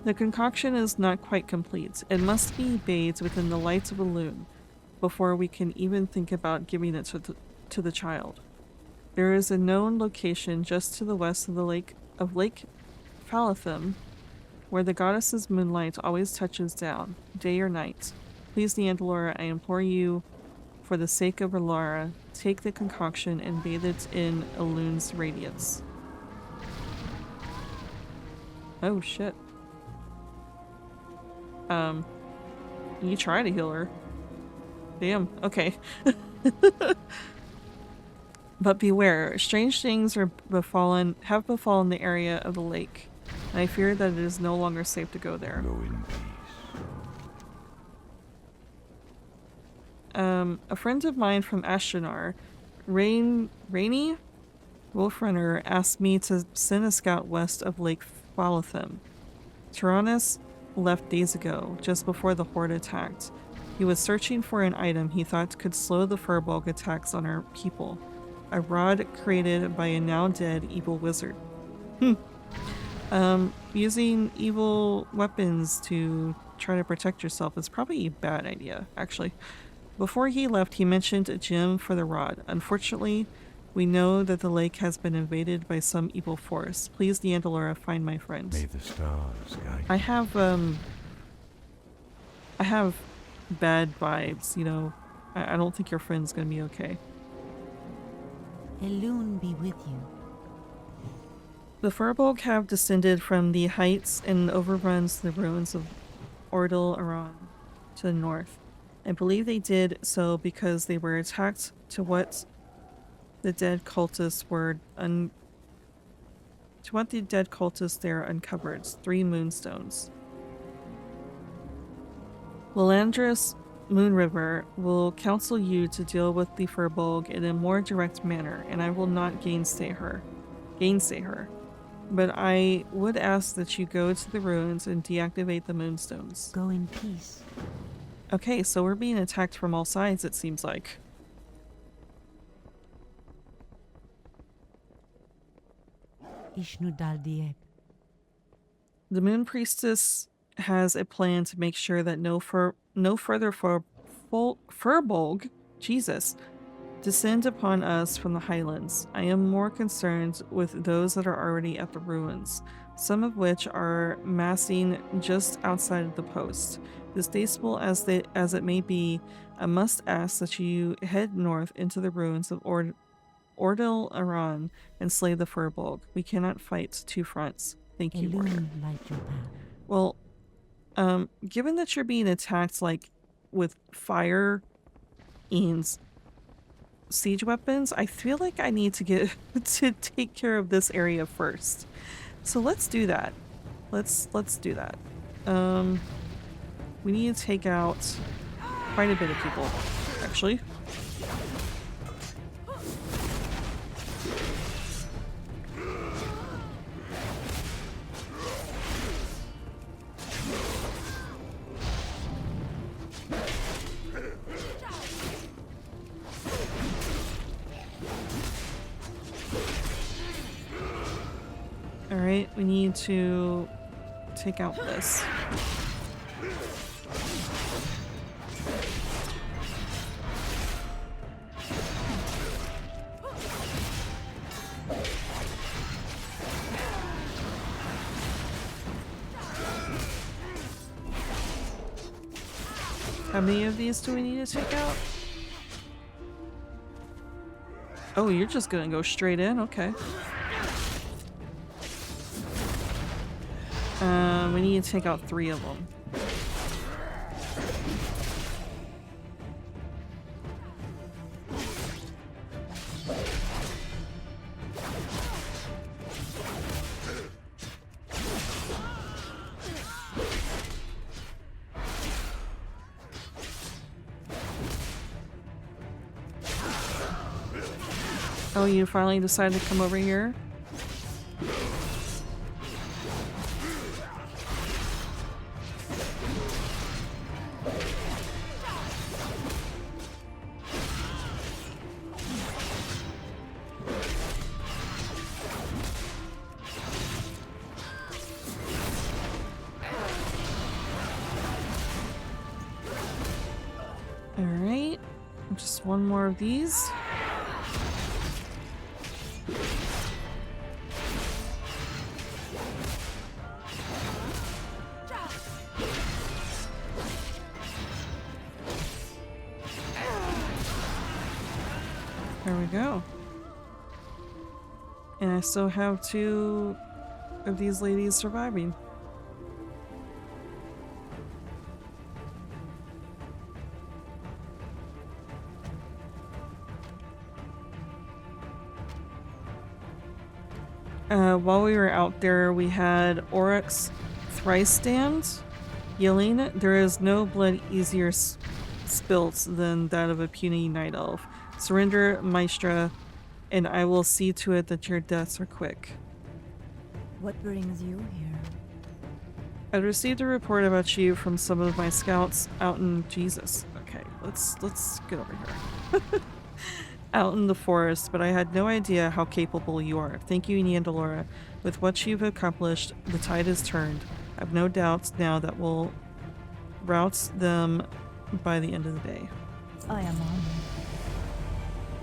The concoction is not quite complete. It must be bathed within the lights of a loon before we can even think about giving it to the child. There is a known location just to the west of the Lake Phalathim, where the goddess's moonlight always touches down, day or night. Please, Neandalora, I implore you, for the sake of Alara, take the concoction and bathe it in a loon's radiance. Oh shit. You try to heal her. Damn, okay. But beware, strange things have befallen the area of the lake, and I fear that it is no longer safe to go there. Go in peace. A friend of mine from Ashenar, Rainy Wolfrunner, asked me to send a scout west of Lake Phalathim. Tyrannus left days ago, just before the Horde attacked. He was searching for an item he thought could slow the Furbolg attacks on our people. A rod created by a now-dead evil wizard. Using evil weapons to try to protect yourself is probably a bad idea, actually. Before he left, he mentioned a gem for the rod. Unfortunately, we know that the lake has been invaded by some evil force. Please, Neandalora, find my friend. May the stars guide you. I have bad vibes, you know. I don't think your friend's gonna be okay. Elune be with you. The Furbolg have descended from the heights and overruns the ruins of Ordal Aran to the north. I believe they did so because they were attacked to what the dead cultists there uncovered, 3 moonstones. Lilandris Moonriver will counsel you to deal with the Furbolg in a more direct manner, and I will not gainsay her. But I would ask that you go to the ruins and deactivate the moonstones. Go in peace. Okay, so we're being attacked from all sides, it seems like. Ishnu Daldiek. The Moon Priestess has a plan to make sure that no further Furbolg, Jesus, descend upon us from the highlands. I am more concerned with those that are already at the ruins, some of which are massing just outside of the post. Distasteful as it may be, I must ask that you head north into the ruins of Ordal Aran and slay the Furbolg. We cannot fight 2 fronts. Thank you, warrior. Light your path. Well, given that you're being attacked like with fire and siege weapons, I feel like I need to get to take care of this area first. So let's do that. Let's do that. We need to take out quite a bit of people, actually. Alright, we need to take out this. How many of these do we need to take out? Oh, you're just gonna go straight in? Okay. We need to take out 3 of them. Oh, you finally decided to come over here? Alright, just one more of these. There we go. And I still have 2 of these ladies surviving. While we were out there, we had Oryx thrice stand, yelling, "There is no blood easier spilt than that of a puny night elf. Surrender, Maestra, and I will see to it that your deaths are quick." What brings you here? I received a report about you from some of my scouts out in Jesus. Okay, let's get over here. Out in the forest, but I had no idea how capable you are. Thank you, Niandalora. With what you've accomplished, the tide has turned. I have no doubts now that we'll rout them by the end of the day. I am honored.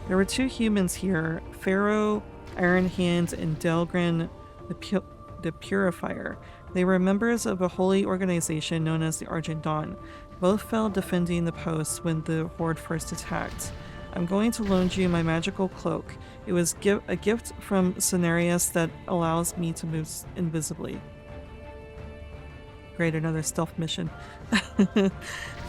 There were 2 humans here, Pharaoh, Iron Hands, and Delgrin the Purifier. They were members of a holy organization known as the Argent Dawn. Both fell defending the post when the Horde first attacked. I'm going to loan you my magical cloak. It was a gift from Cenarius that allows me to move invisibly. Great, another stealth mission.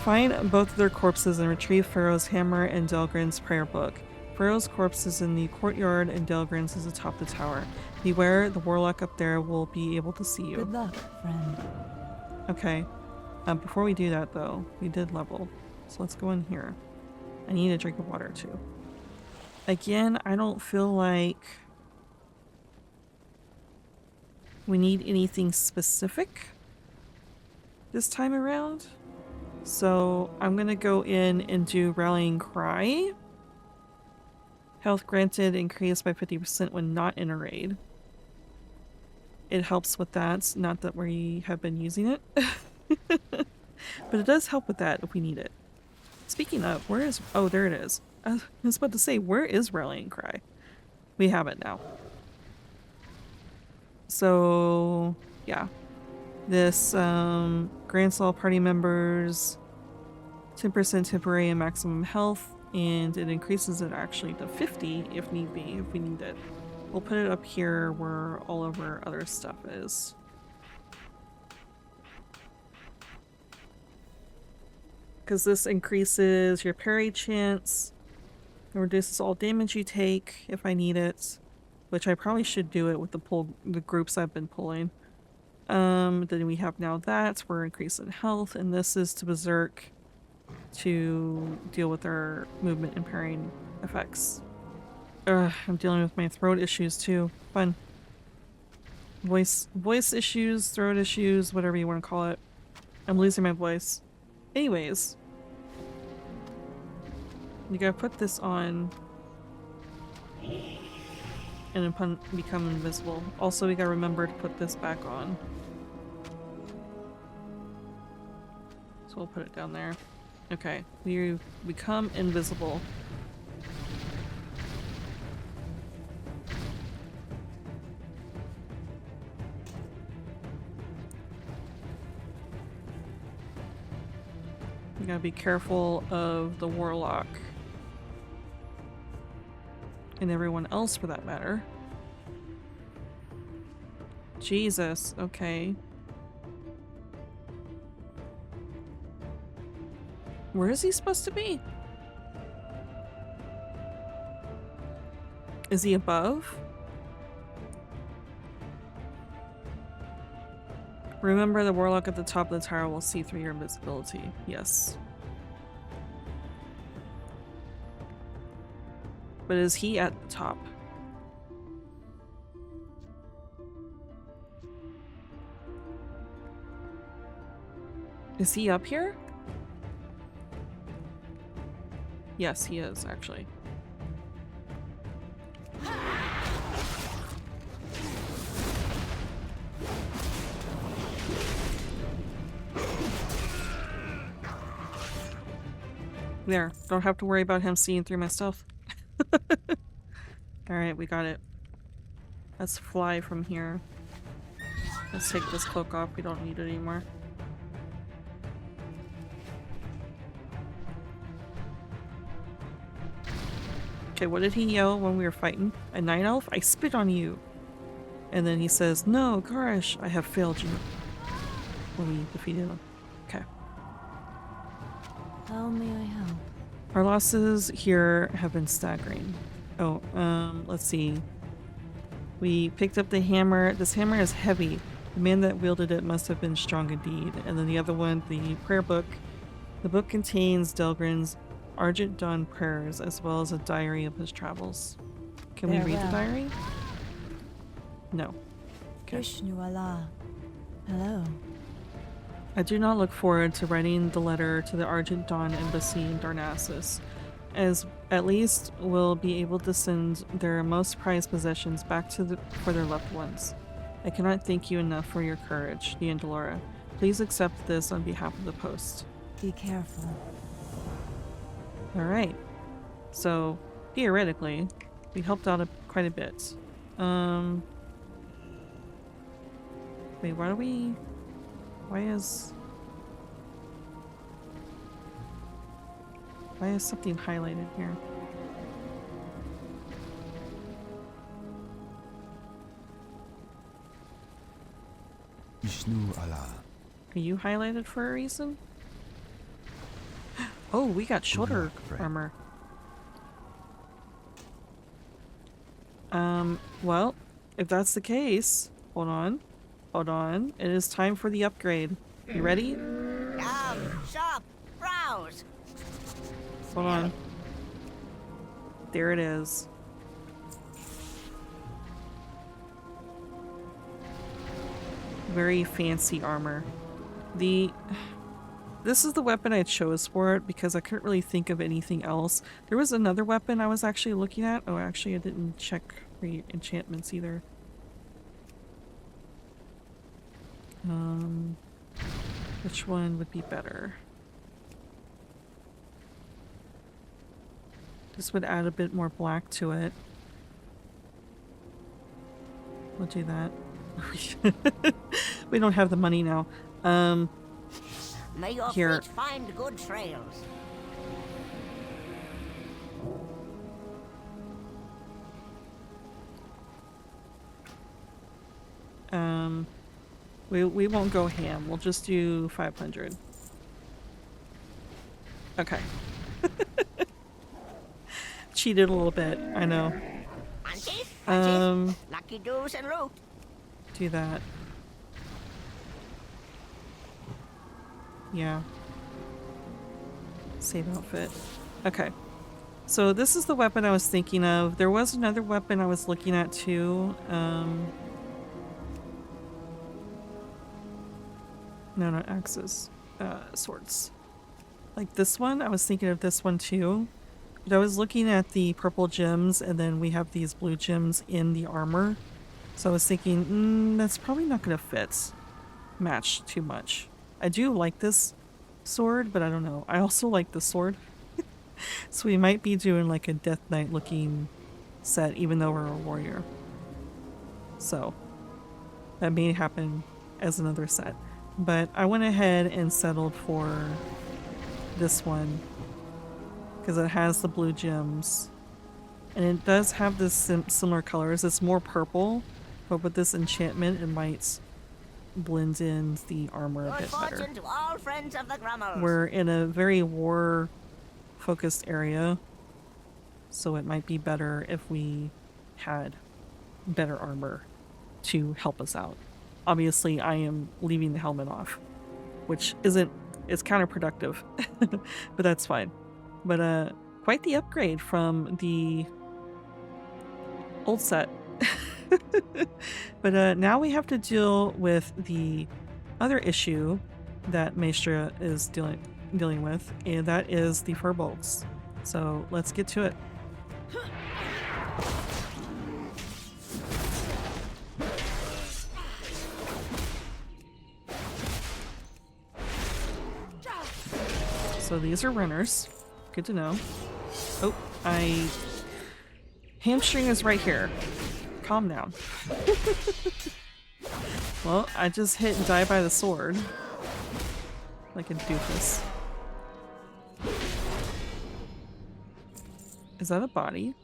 Find both of their corpses and retrieve Pharaoh's hammer and Delgrin's prayer book. Pharaoh's corpse is in the courtyard and Delgrin's is atop the tower. Beware, the warlock up there will be able to see you. Good luck, friend. Okay. Before we do that though, we did level. So let's go in here. I need a drink of water too. Again, I don't feel like we need anything specific this time around. So I'm gonna go in and do Rallying Cry. Health granted increased by 50% when not in a raid. It helps with that, not that we have been using it. But it does help with that if we need it. Speaking of, where is... oh, there it is. I was about to say, where is Rallying Cry? We have it now. So, yeah. This grants all party members 10% temporary and maximum health, and it increases it actually to 50 if need be, if we need it. We'll put it up here where all of our other stuff is. Because this increases your parry chance. It reduces all damage you take if I need it. Which I probably should do it with the groups I've been pulling. Then we have now that. We're increasing health. And this is to berserk to deal with their movement impairing effects. Ugh, I'm dealing with my throat issues too. Fun. Voice issues, throat issues, whatever you want to call it. I'm losing my voice. Anyways. You gotta put this on and then become invisible. Also, we gotta remember to put this back on. So we'll put it down there. Okay, we become invisible. You gotta be careful of the warlock. And everyone else for that matter. Jesus, okay. Where is he supposed to be? Is he above? Remember, the warlock at the top of the tower will see through your invisibility. Yes. But is he at the top? Is he up here? Yes, he is, actually. There, don't have to worry about him seeing through my stuff. Alright, we got it. Let's fly from here. Let's take this cloak off, we don't need it anymore. Okay, what did he yell when we were fighting? A night elf? I spit on you! And then he says, no, Garish, I have failed you. When we defeated him. Okay. How may I help? Our losses here have been staggering. Oh, let's see. We picked up the hammer. This hammer is heavy. The man that wielded it must have been strong indeed. And then the other one, the prayer book. The book contains Delgrin's Argent Dawn prayers, as well as a diary of his travels. Can we read the diary? No. Okay. Vishnu Allah. Hello. I do not look forward to writing the letter to the Argent Dawn embassy in Darnassus, as at least we'll be able to send their most prized possessions back to for their loved ones. I cannot thank you enough for your courage, Deandalora. Please accept this on behalf of the post. Be careful. Alright. So, theoretically, we helped out quite a bit. Wait, why is something highlighted here? Vishnu Allah. Are you highlighted for a reason? Oh, we got shoulder armor. Well, if that's the case, hold on. It is time for the upgrade. You ready? Shop, browse. Hold on. There it is. Very fancy armor. This is the weapon I chose for it because I couldn't really think of anything else. There was another weapon I was actually looking at. Oh, actually I didn't check for enchantments either. Which one would be better? This would add a bit more black to it. We'll do that. We don't have the money now. May your Here. feet find good trails. We won't go ham. We'll just do 500. Okay. Cheated a little bit, I know. Lucky doos and root. Do that. Yeah. Save outfit. Okay. So this is the weapon I was thinking of. There was another weapon I was looking at too. No, not axes. Swords. Like this one, I was thinking of this one too. But I was looking at the purple gems, and then we have these blue gems in the armor. So I was thinking, that's probably not going to match too much. I do like this sword, but I don't know. I also like the sword. So we might be doing like a Death Knight looking set, even though we're a warrior. So that may happen as another set. But I went ahead and settled for this one because it has the blue gems. And it does have this similar colors. It's more purple, but with this enchantment, it might blend in the armor a Good bit better. fortune to all friends of the Grummels. We're in a very war-focused area, so it might be better if we had better armor to help us out. Obviously, I am leaving the helmet off, which it's counterproductive, but that's fine. But quite the upgrade from the old set. But now we have to deal with the other issue that Maestra is dealing with, and that is the Furbolgs. So let's get to it. So these are runners. Good to know. Oh, hamstring is right here. Calm down. Well, I just hit and die by the sword. Like a doofus. Is that a body?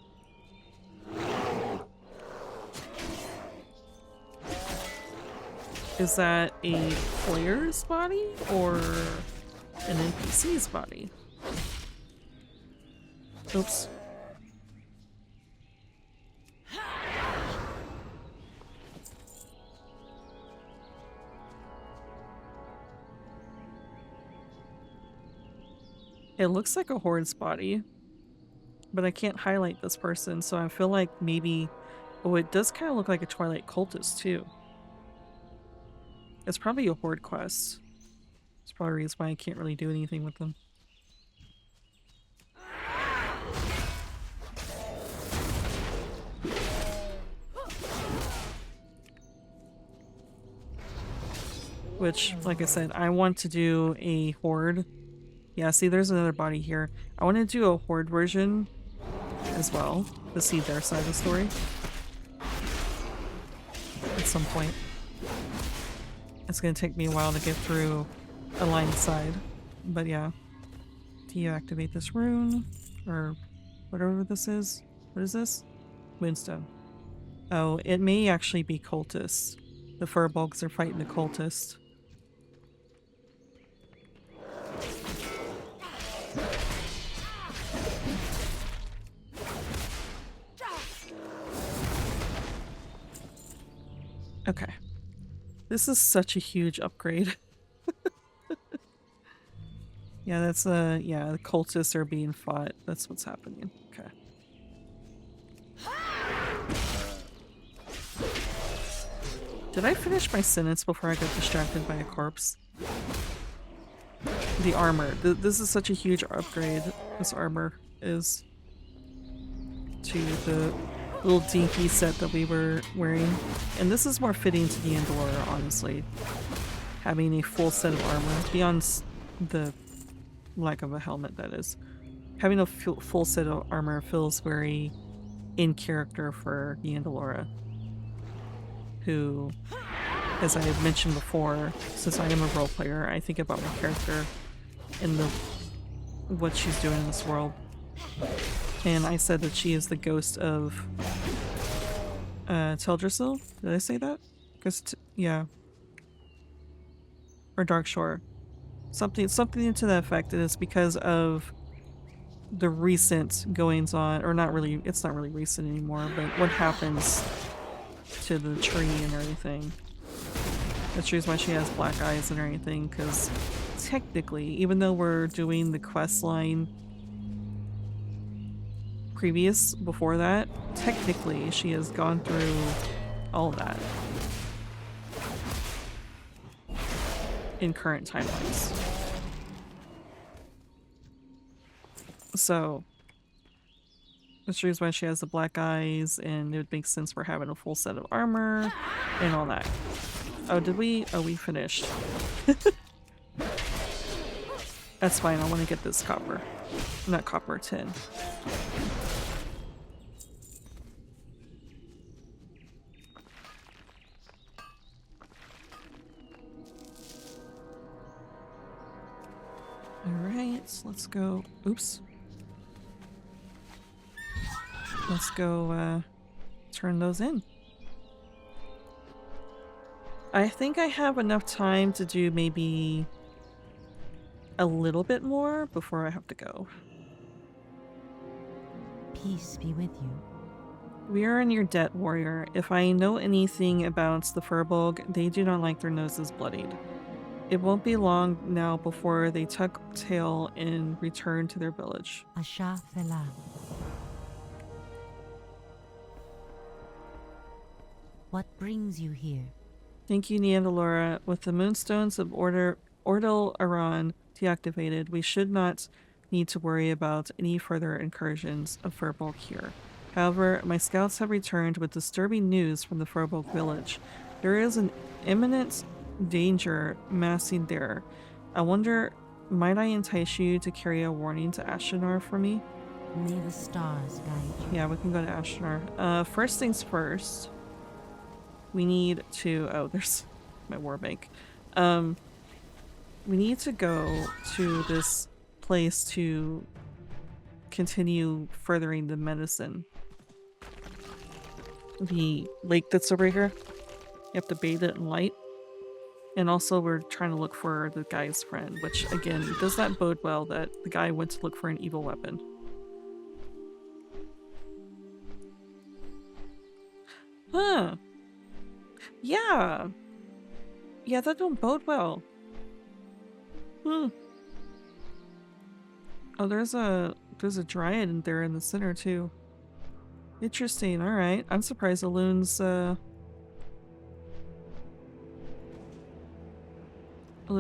Is that a player's body or an NPC's body? Oops. It looks like a Horde's body, but I can't highlight this person, so I feel like maybe... Oh, it does kind of look like a Twilight cultist, too. It's probably a Horde quest. That's probably the reason why I can't really do anything with them. Which, like I said, I want to do a Horde. Yeah, see, there's another body here. I want to do a Horde version as well to see their side of the story at some point. It's going to take me a while to get through a line side, but yeah. Deactivate this rune, or whatever this is. What is this? Moonstone. Oh, it may actually be cultists. The Furbolgs are fighting the cultists. Okay. This is such a huge upgrade. Yeah, that's yeah, the cultists are being fought. That's what's happening. Okay. Did I finish my sentence before I got distracted by a corpse? The armor. This is such a huge upgrade. This armor is to the little dinky set that we were wearing. And this is more fitting to the Andalora, honestly. Having a full set of armor, beyond the lack of a helmet, that is. Having a full set of armor feels very in character for the Andalora, who, as I have mentioned before, since I am a role player, I think about my character and what she's doing in this world. And I said that she is the ghost of Teldrassil. Did I say that? Yeah. Or Darkshore. Something to that effect. And it's because of the recent goings on, or not really, it's not really recent anymore, but what happens to the tree and everything. That's the reason why she has black eyes and everything, because technically, even though we're doing the quest line before that, technically she has gone through all of that in current timelines. So, which is why she has the black eyes, and it would make sense for having a full set of armor and all that. Oh, did we? Oh, we finished. That's fine, I want to get this copper. Not copper, tin. Alright, let's go. Oops. Let's go turn those in. I think I have enough time to do maybe a little bit more before I have to go. Peace be with you. We are in your debt, warrior. If I know anything about the Furbolg, they do not like their noses bloodied. It won't be long now before they tuck tail and return to their village. Ashenvale. What brings you here? Thank you, Neandalora. With the moonstones of Ordal Aran deactivated, we should not need to worry about any further incursions of Furbolg here. However, my scouts have returned with disturbing news from the Furbolg village. There is an imminent danger massing there. I wonder, might I entice you to carry a warning to Ashenvale for me? May the stars guide you. Yeah, we can go to Ashenvale. First things first. We need to... Oh, there's my warbank. We need to go to this place to continue furthering the medicine. The lake that's over here. You have to bathe it in light. And also we're trying to look for the guy's friend, which again, does not bode well that the guy went to look for an evil weapon. Huh. Yeah. Yeah, that don't bode well. Hmm. Oh, there's a dryad in there in the center too. Interesting. All right. I'm surprised Alun's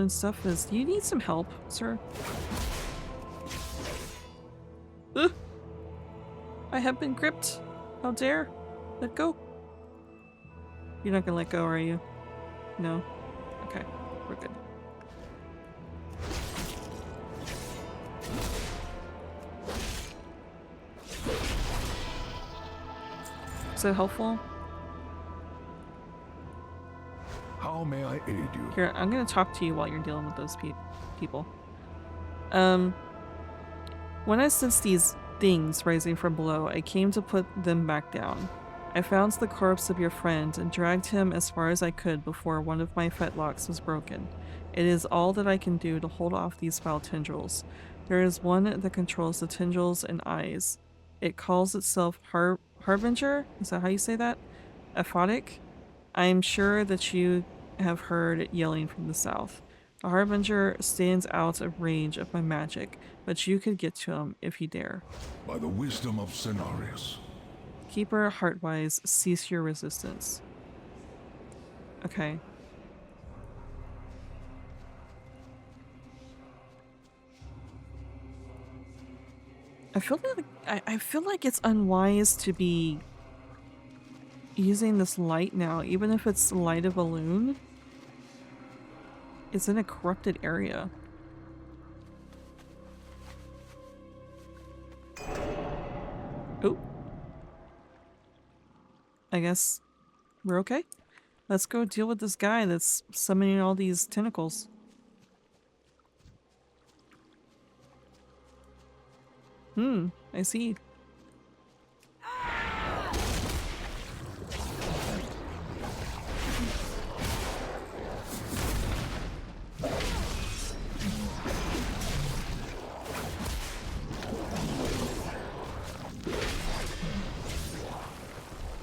stuff is. Do you need some help, sir? Ugh. I have been gripped. How dare? Let go. You're not gonna let go, are you? No? Okay. We're good. Is that helpful? How may I aid you? Here, I'm gonna talk to you while you're dealing with those people. When I sensed these things rising from below, I came to put them back down. I found the corpse of your friend and dragged him as far as I could before one of my fetlocks was broken. It is all that I can do to hold off these foul tendrils. There is one that controls the tendrils and eyes. It calls itself Harbinger? Is that how you say that? Aphotic? I am sure that you have heard it yelling from the south. The Harbinger stands out of range of my magic, but you could get to him if you dare. By the wisdom of Cenarius. Keeper Heartwise, cease your resistance. Okay. I feel like it's unwise to be using this light now, even if it's the light of a loon. It's in a corrupted area. Oh. I guess we're okay. Let's go deal with this guy that's summoning all these tentacles. I see.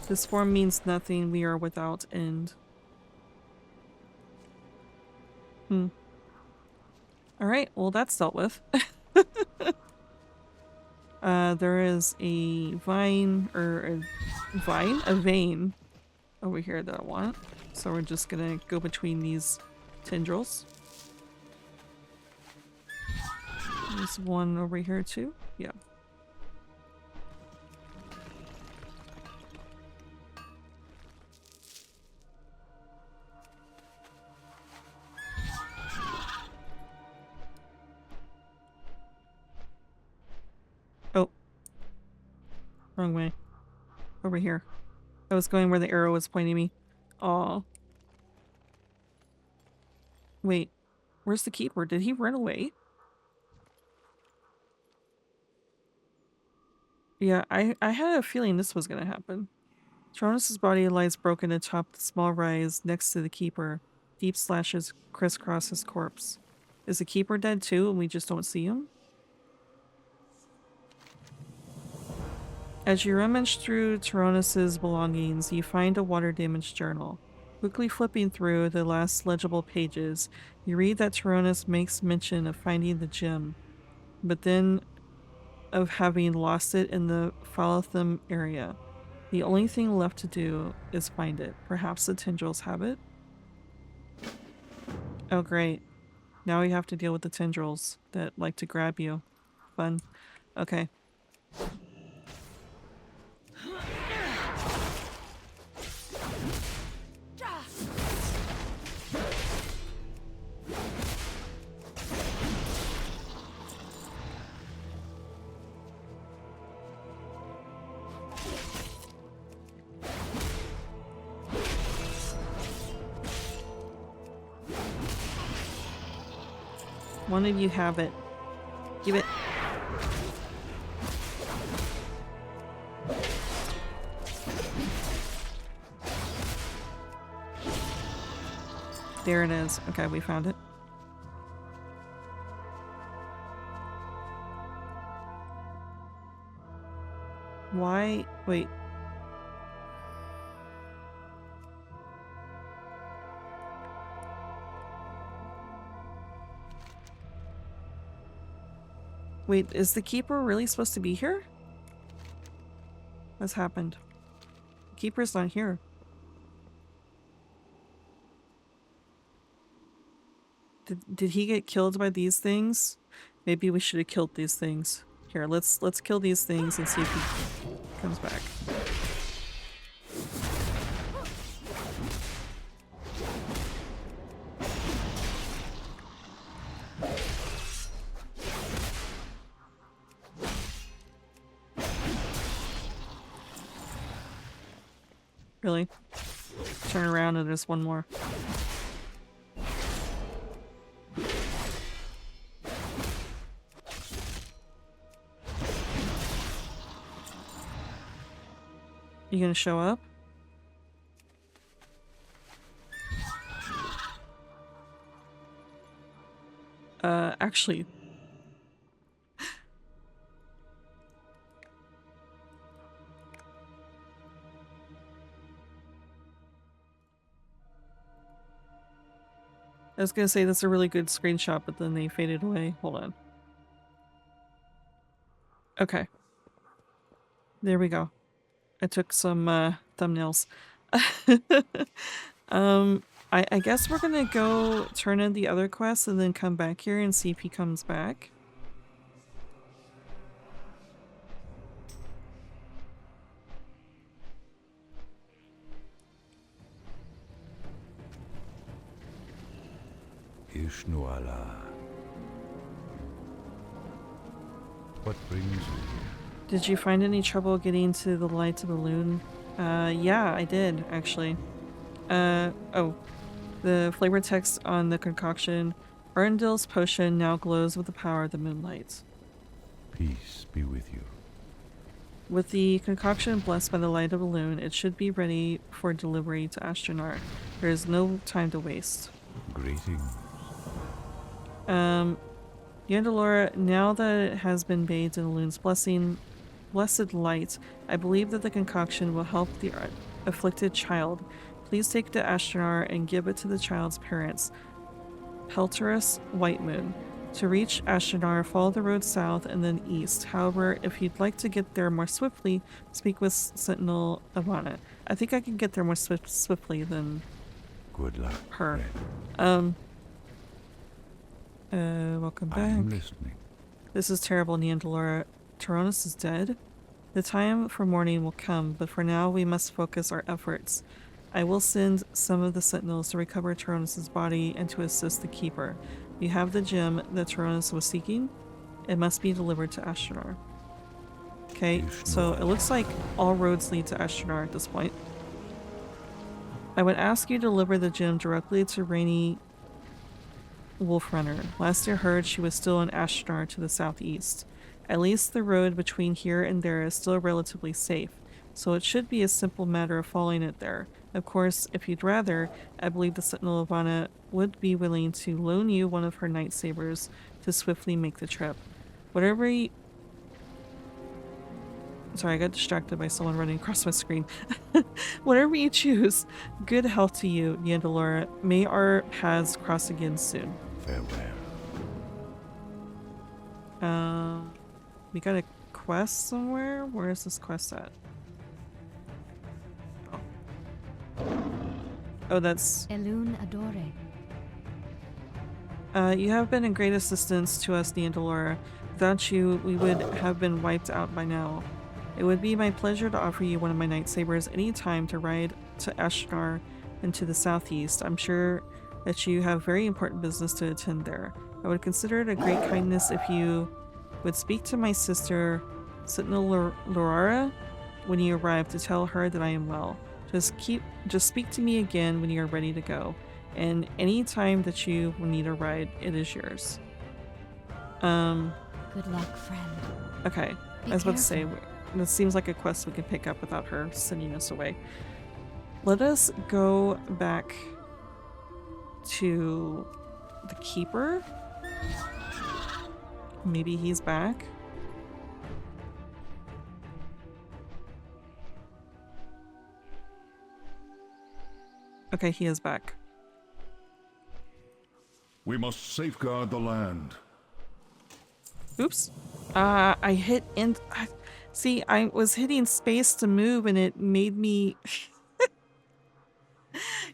This form means nothing. We are without end. Alright, well that's dealt with. There is a vine, or a vein over here that I want. So we're just gonna go between these tendrils. There's one over here too. Yeah. Oh. Wrong way. Over here. I was going where the arrow was pointing me. Aw. Wait. Where's the keeper? Did he run away? Yeah, I had a feeling this was gonna happen. Tyrannus' body lies broken atop the small rise next to the keeper. Deep slashes crisscross his corpse. Is the keeper dead too and we just don't see him? As you rummage through Tyrannus' belongings, you find a water-damaged journal. Quickly flipping through the last legible pages, you read that Tyrannus makes mention of finding the gem, but then of having lost it in the Falatham area. The only thing left to do is find it. Perhaps the tendrils have it? Oh great. Now we have to deal with the tendrils that like to grab you. Fun. Okay. One of you have it. Give it. There it is. Okay, we found it. Why? Wait. Wait, is the keeper really supposed to be here? What's happened? The keeper's not here. Did he get killed by these things? Maybe we should have killed these things. Here, let's kill these things and see if he comes back. Really? Turn around and there's one more. You gonna show up? Actually. I was gonna say that's a really good screenshot, but then they faded away. Hold on. Okay. There we go. I took some thumbnails. I guess we're gonna go turn in the other quests and then come back here and see if he comes back. Ishnuala. What brings you here? Did you find any trouble getting to the light of the loon? Yeah, I did, actually. Oh. The flavor text on the concoction. Arundel's potion now glows with the power of the moonlight. Peace be with you. With the concoction blessed by the light of the loon, it should be ready for delivery to Ashtanar. There is no time to waste. Greetings. Yandalora, now that it has been bathed in the loon's blessed light, I believe that the concoction will help the afflicted child. Please take it to Ashtanar and give it to the child's parents. Pelterus, White Moon. To reach Ashenar, follow the road south and then east. However, if you'd like to get there more swiftly, speak with Sentinel Ivana. I think I can get there more swiftly than Good luck, her. friend. Welcome I am back. listening. This is terrible, Neandalora. Tyrannus is dead? The time for mourning will come, but for now we must focus our efforts. I will send some of the sentinels to recover Tyrannus' body and to assist the Keeper. You have the gem that Tyrannus was seeking. It must be delivered to Ashenar. Okay, so it looks like all roads lead to Ashenar at this point. I would ask you to deliver the gem directly to Rainy Wolfrunner. Last I heard, she was still in Ashenar to the southeast. At least the road between here and there is still relatively safe, so it should be a simple matter of following it there. Of course, if you'd rather, I believe the Sentinel Ivana would be willing to loan you one of her lightsabers to swiftly make the trip. Whatever you... Sorry, I got distracted by someone running across my screen. Whatever you choose, good health to you, Neandalora. May our paths cross again soon. Farewell. We got a quest somewhere? Where is this quest at? Oh, that's... Elun Adore. You have been a great assistance to us, Neandalora. Without you, we would have been wiped out by now. It would be my pleasure to offer you one of my lightsabers any time to ride to Ashenar and to the southeast. I'm sure that you have very important business to attend there. I would consider it a great kindness if you would speak to my sister, Sentinel Lorara, when you arrive to tell her that I am well. Just speak to me again when you are ready to go. And any time that you will need a ride, it is yours. Good luck, friend. Okay. I was about to say, this seems like a quest we can pick up without her sending us away. Let us go back to the Keeper. Maybe he's back. Okay, he is back. We must safeguard the land. Oops. I hit see, I was hitting space to move and it made me...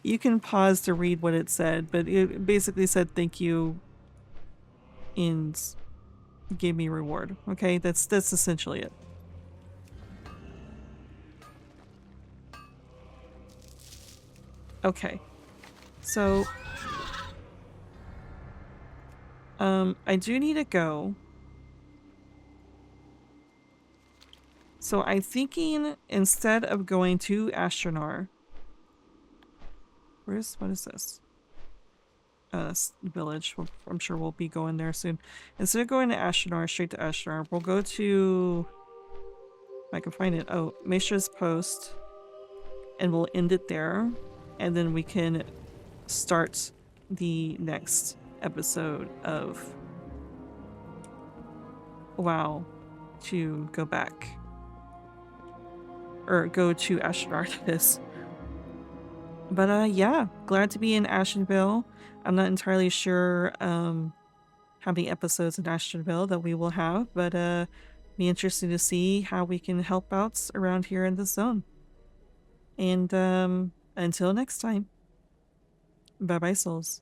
You can pause to read what it said, but it basically said thank you and gave me a reward. Okay, that's essentially it. Okay. So I do need to go. So I'm thinking instead of going to Ashenar, what is this? This village. I'm sure we'll be going there soon. Instead of going to Ashenar, straight to Ashenar, we'll go to, if I can find it, oh, Maesha's Post, and we'll end it there, and then we can start the next episode of WoW to go back. Or go to Ashenar, that is. But yeah, glad to be in Ashenvale. I'm not entirely sure how many episodes in Ashenvale that we will have, but be interesting to see how we can help out around here in this zone. And until next time, bye bye souls.